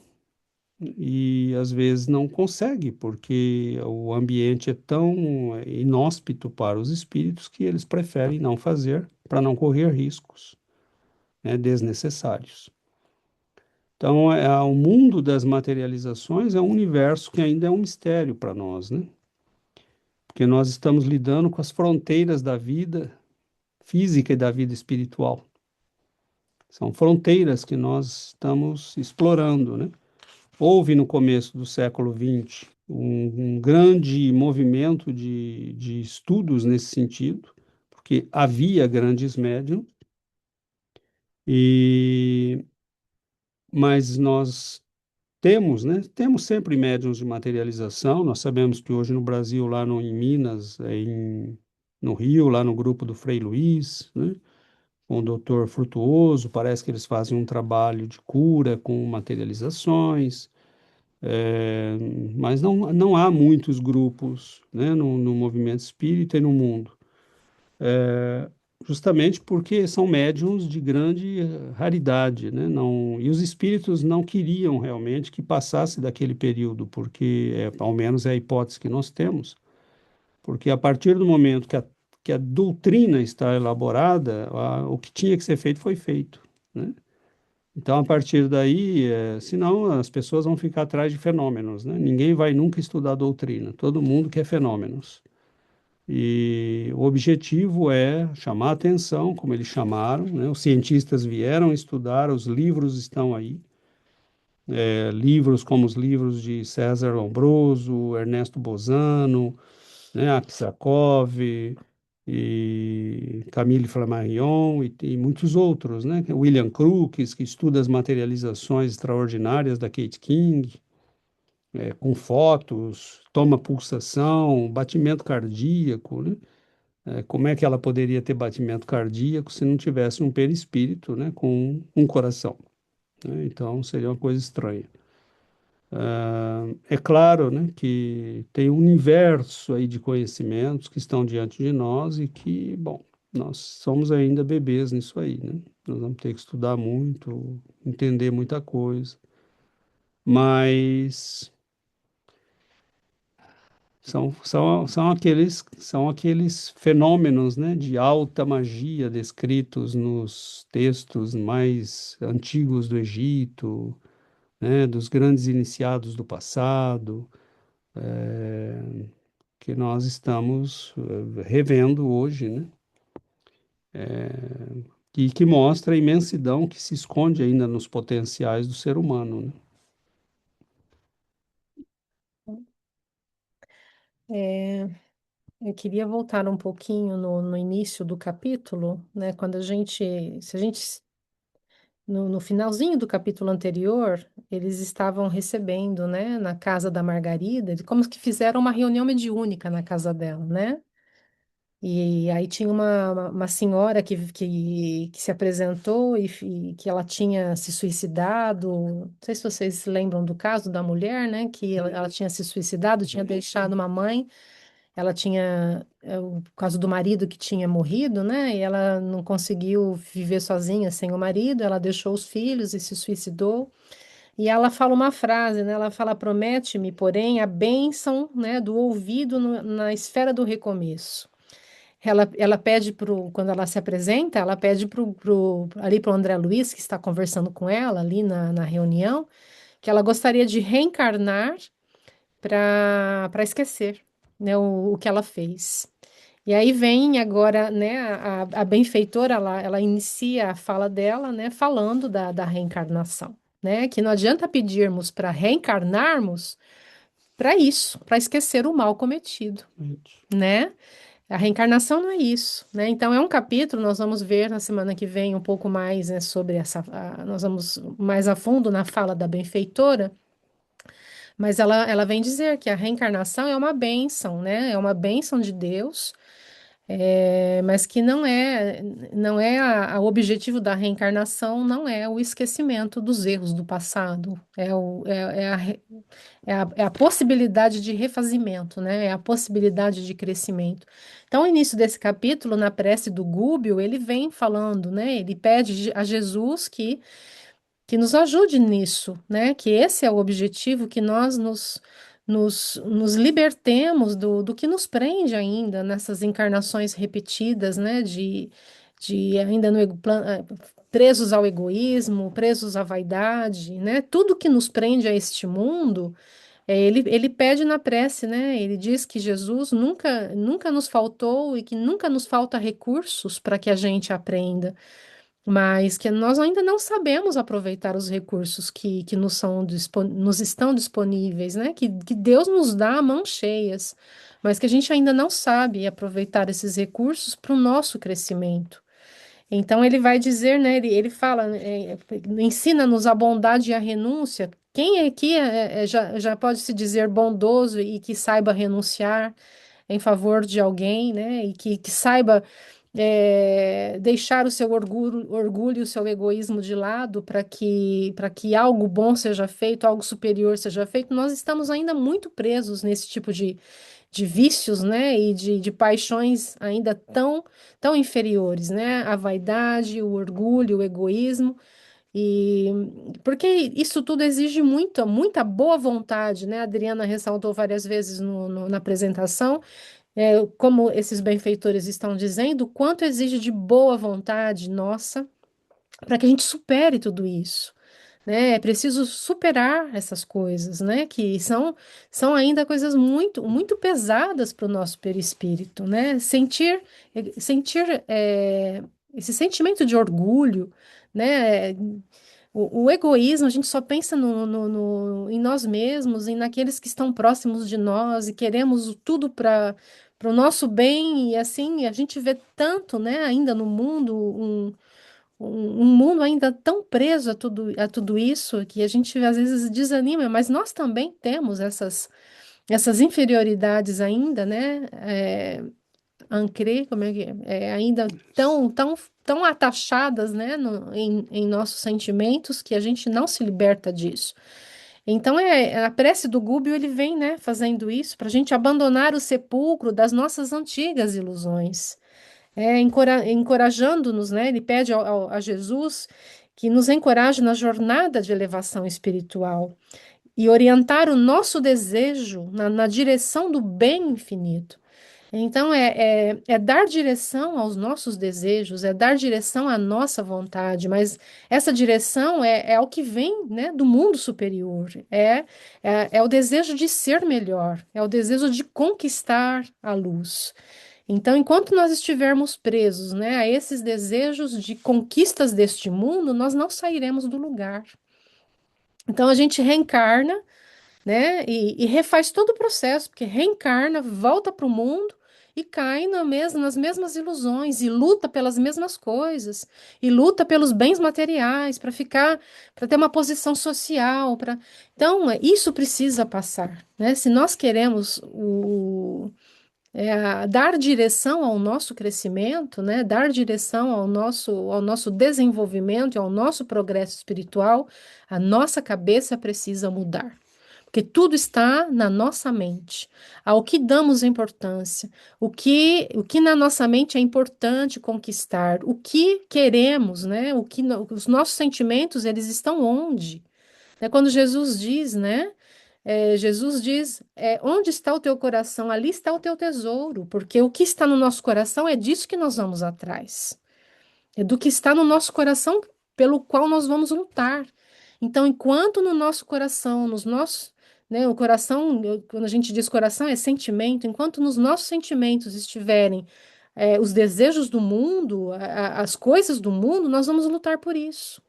e às vezes não consegue, porque o ambiente é tão inóspito para os espíritos que eles preferem não fazer para não correr riscos, né, desnecessários. Então, o mundo das materializações é um universo que ainda é um mistério para nós, né? Porque nós estamos lidando com as fronteiras da vida física e da vida espiritual. São fronteiras que nós estamos explorando, né? Houve no começo do século XX um grande movimento de estudos nesse sentido, porque havia grandes médiums, e, mas nós temos, né? Temos sempre médiums de materialização. Nós sabemos que hoje no Brasil, lá no, em Minas, no Rio, lá no grupo do Frei Luiz, né, com o doutor Frutuoso, parece que eles fazem um trabalho de cura com materializações, é, mas não há muitos grupos, né, no movimento espírita e no mundo, justamente porque são médiums de grande raridade, né? Não, e os espíritos não queriam realmente que passasse daquele período, porque, ao menos é a hipótese que nós temos, porque a partir do momento que a doutrina está elaborada, o que tinha que ser feito foi feito, né? Então, a partir daí, senão as pessoas vão ficar atrás de fenômenos, né? Ninguém vai nunca estudar doutrina, todo mundo quer fenômenos. E o objetivo é chamar a atenção, como eles chamaram, né? Os cientistas vieram estudar, os livros estão aí, livros como os livros de César Lombroso, Ernesto Bozano, né, Aksakov e Camille Flammarion e muitos outros, né? William Crookes, que estuda as materializações extraordinárias da Kate King, com fotos, toma pulsação, batimento cardíaco, né? Como é que ela poderia ter batimento cardíaco se não tivesse um perispírito, né, com um coração, né? Então seria uma coisa estranha. É claro, né, que tem um universo aí de conhecimentos que estão diante de nós e que, bom, nós somos ainda bebês nisso aí, né? Nós vamos ter que estudar muito, entender muita coisa, mas São aqueles fenômenos, né, de alta magia descritos nos textos mais antigos do Egito, né, dos grandes iniciados do passado, que nós estamos revendo hoje, né, e que mostra a imensidão que se esconde ainda nos potenciais do ser humano, né? É, eu queria voltar um pouquinho no início do capítulo, né? Quando se a gente, no finalzinho do capítulo anterior, eles estavam recebendo, né, na casa da Margarida, como que fizeram uma reunião mediúnica na casa dela, né? E aí tinha uma senhora que se apresentou e que ela tinha se suicidado. Não sei se vocês se lembram do caso da mulher, né? Que ela tinha se suicidado, tinha deixado uma mãe. Ela tinha, o caso do marido que tinha morrido, né? E ela não conseguiu viver sozinha sem o marido. Ela deixou os filhos e se suicidou. E ela fala uma frase, né? Ela fala: promete-me, porém, a bênção, né, do ouvido na esfera do recomeço. Ela pede quando ela se apresenta, ela pede ali para o André Luiz, que está conversando com ela ali na reunião, que ela gostaria de reencarnar para esquecer, né, o que ela fez. E aí vem agora, né, a benfeitora, ela inicia a fala dela, né, falando da reencarnação, né, que não adianta pedirmos para reencarnarmos para isso, para esquecer o mal cometido, né? A reencarnação não é isso, né? Então é um capítulo, nós vamos ver na semana que vem um pouco mais, né, sobre nós vamos mais a fundo na fala da benfeitora, mas ela vem dizer que a reencarnação é uma bênção, né? É uma bênção de Deus, mas que não é o objetivo da reencarnação não é o esquecimento dos erros do passado, é a possibilidade de refazimento, né? É a possibilidade de crescimento. Então, o início desse capítulo, na prece do Gúbio, ele vem falando, né? Ele pede a Jesus que nos ajude nisso, né? Que esse é o objetivo, que nós nos libertemos do que nos prende ainda nessas encarnações repetidas, né? De ainda presos ao egoísmo, presos à vaidade, né? Tudo que nos prende a este mundo, ele pede na prece, né? Ele diz que Jesus nunca nos faltou e que nunca nos falta recursos para que a gente aprenda, mas que nós ainda não sabemos aproveitar os recursos que nos estão disponíveis, né? Que Deus nos dá a mãos cheias, mas que a gente ainda não sabe aproveitar esses recursos para o nosso crescimento. Então ele vai dizer, né? Ele fala, ensina-nos a bondade e a renúncia. Quem aqui já pode se dizer bondoso e que saiba renunciar em favor de alguém, né? E que saiba deixar o seu orgulho e o seu egoísmo de lado para que algo bom seja feito, algo superior seja feito. Nós estamos ainda muito presos nesse tipo de vícios, né? E de paixões ainda tão inferiores, né? A vaidade, o orgulho, o egoísmo. E porque isso tudo exige muita boa vontade, né? A Adriana ressaltou várias vezes na apresentação, como esses benfeitores estão dizendo, o quanto exige de boa vontade nossa para que a gente supere tudo isso, né? É preciso superar essas coisas, né? Que são ainda coisas muito pesadas para o nosso perispírito, né? Sentir esse sentimento de orgulho, né? O egoísmo, a gente só pensa em nós mesmos, e naqueles que estão próximos de nós, e queremos tudo para o nosso bem, e assim, a gente vê tanto, né, ainda no mundo, um mundo ainda tão preso a tudo isso, que a gente às vezes desanima, mas nós também temos essas inferioridades ainda, né, como é que ainda tão atachadas, né, em nossos sentimentos, que a gente não se liberta disso. Então, a prece do Gúbio, ele vem, né, fazendo isso para a gente abandonar o sepulcro das nossas antigas ilusões, encorajando-nos, né, ele pede a Jesus que nos encoraje na jornada de elevação espiritual. e orientar o nosso desejo na direção do bem infinito. Então, é dar direção aos nossos desejos, é dar direção à nossa vontade, mas essa direção é o que vem, né, do mundo superior, é o desejo de ser melhor, é o desejo de conquistar a luz. Então, enquanto nós estivermos presos, né, a esses desejos de conquistas deste mundo, nós não sairemos do lugar. Então, a gente reencarna, né? E refaz todo o processo, porque reencarna, volta para o mundo e cai nas mesmas ilusões, e luta pelas mesmas coisas, e luta pelos bens materiais, para ter uma posição social, Então, isso precisa passar, né? Se nós queremos dar direção ao nosso crescimento, né? Dar direção ao nosso desenvolvimento e ao nosso progresso espiritual, a nossa cabeça precisa mudar. Porque tudo está na nossa mente. Ao que damos importância, o que na nossa mente é importante conquistar, o que queremos, né? Os nossos sentimentos, eles estão onde? É quando Jesus diz, né? Jesus diz: onde está o teu coração, ali está o teu tesouro, porque o que está no nosso coração é disso que nós vamos atrás. É do que está no nosso coração pelo qual nós vamos lutar. Então, enquanto no nosso coração, né, o coração, quando a gente diz coração, é sentimento, enquanto nos nossos sentimentos estiverem os desejos do mundo, as coisas do mundo, nós vamos lutar por isso.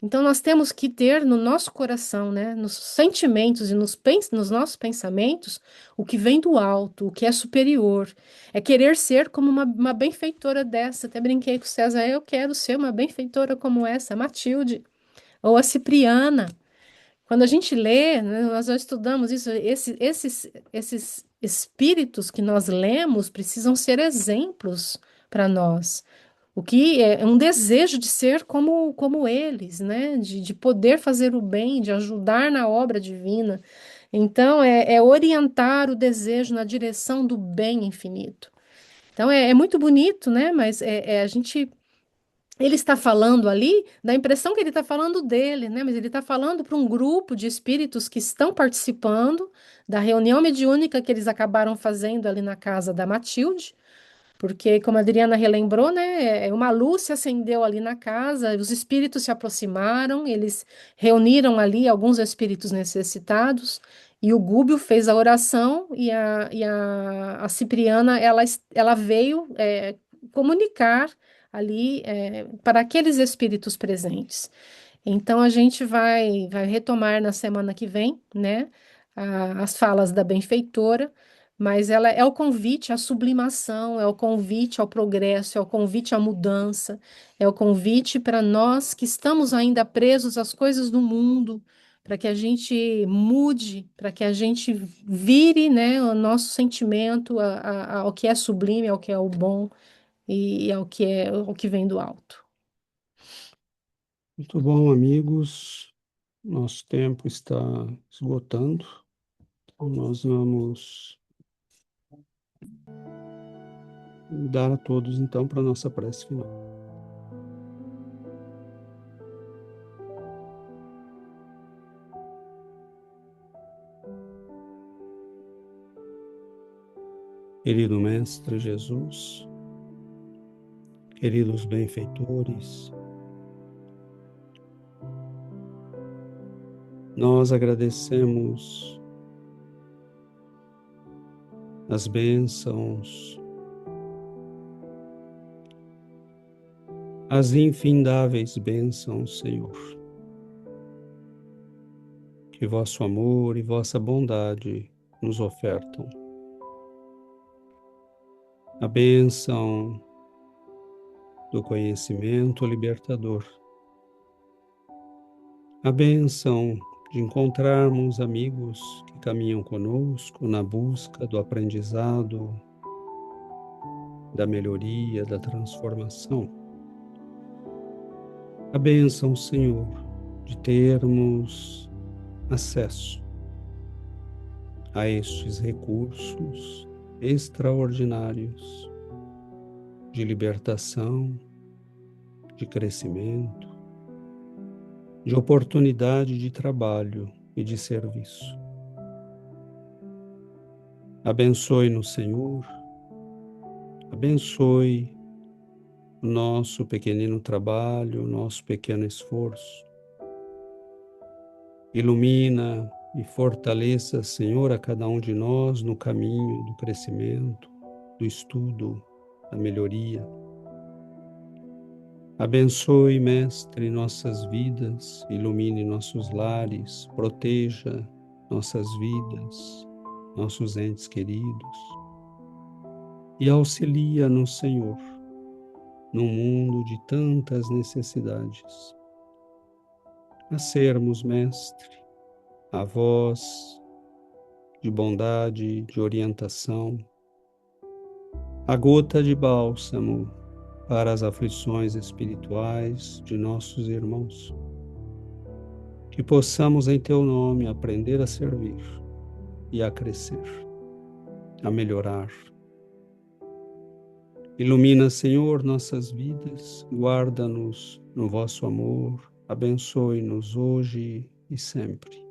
Então, nós temos que ter no nosso coração, né, nos sentimentos e nos nossos pensamentos, o que vem do alto, o que é superior. É querer ser como uma benfeitora dessa. Até brinquei com o César, eu quero ser uma benfeitora como essa, a Matilde, ou a Cipriana. Quando a gente lê, né, nós já estudamos isso, esses espíritos que nós lemos precisam ser exemplos para nós. O que é um desejo de ser como eles, né? De poder fazer o bem, de ajudar na obra divina. Então, é orientar o desejo na direção do bem infinito. Então, é muito bonito, né? Mas a gente. Ele está falando ali, dá a impressão que ele está falando dele, né? Mas ele está falando para um grupo de espíritos que estão participando da reunião mediúnica que eles acabaram fazendo ali na casa da Matilde. Porque, como a Adriana relembrou, né, uma luz se acendeu ali na casa, os espíritos se aproximaram, eles reuniram ali alguns espíritos necessitados, e o Gúbio fez a oração, e a Cipriana, ela veio comunicar ali para aqueles espíritos presentes. Então, a gente vai retomar na semana que vem, né, as falas da benfeitora, mas ela é o convite à sublimação, é o convite ao progresso, é o convite à mudança, é o convite para nós que estamos ainda presos às coisas do mundo, para que a gente mude, para que a gente vire, né, o nosso sentimento ao que é sublime, ao que é o bom e ao que vem do alto. Muito bom, amigos. Nosso tempo está esgotando. Então, nós vamos dar a todos, então, para a nossa prece final. Querido Mestre Jesus, queridos benfeitores, nós agradecemos as bênçãos, as infindáveis bênçãos, Senhor, que vosso amor e vossa bondade nos ofertam. A bênção do conhecimento libertador, a bênção de encontrarmos amigos que caminham conosco na busca do aprendizado, da melhoria, da transformação. A bênção, Senhor, de termos acesso a estes recursos extraordinários de libertação, de crescimento, de oportunidade de trabalho e de serviço. Abençoe-nos, Senhor, abençoe o nosso pequenino trabalho, o nosso pequeno esforço. Ilumina e fortaleça, Senhor, a cada um de nós no caminho do crescimento, do estudo, da melhoria. Abençoe, Mestre, nossas vidas, ilumine nossos lares, proteja nossas vidas, nossos entes queridos e auxilia-nos, Senhor, num mundo de tantas necessidades, a sermos, Mestre, a voz de bondade, de orientação, a gota de bálsamo para as aflições espirituais de nossos irmãos. Que possamos em Teu nome aprender a servir e a crescer, a melhorar. Ilumina, Senhor, nossas vidas, guarda-nos no vosso amor, abençoe-nos hoje e sempre.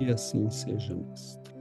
E assim seja, Mestre.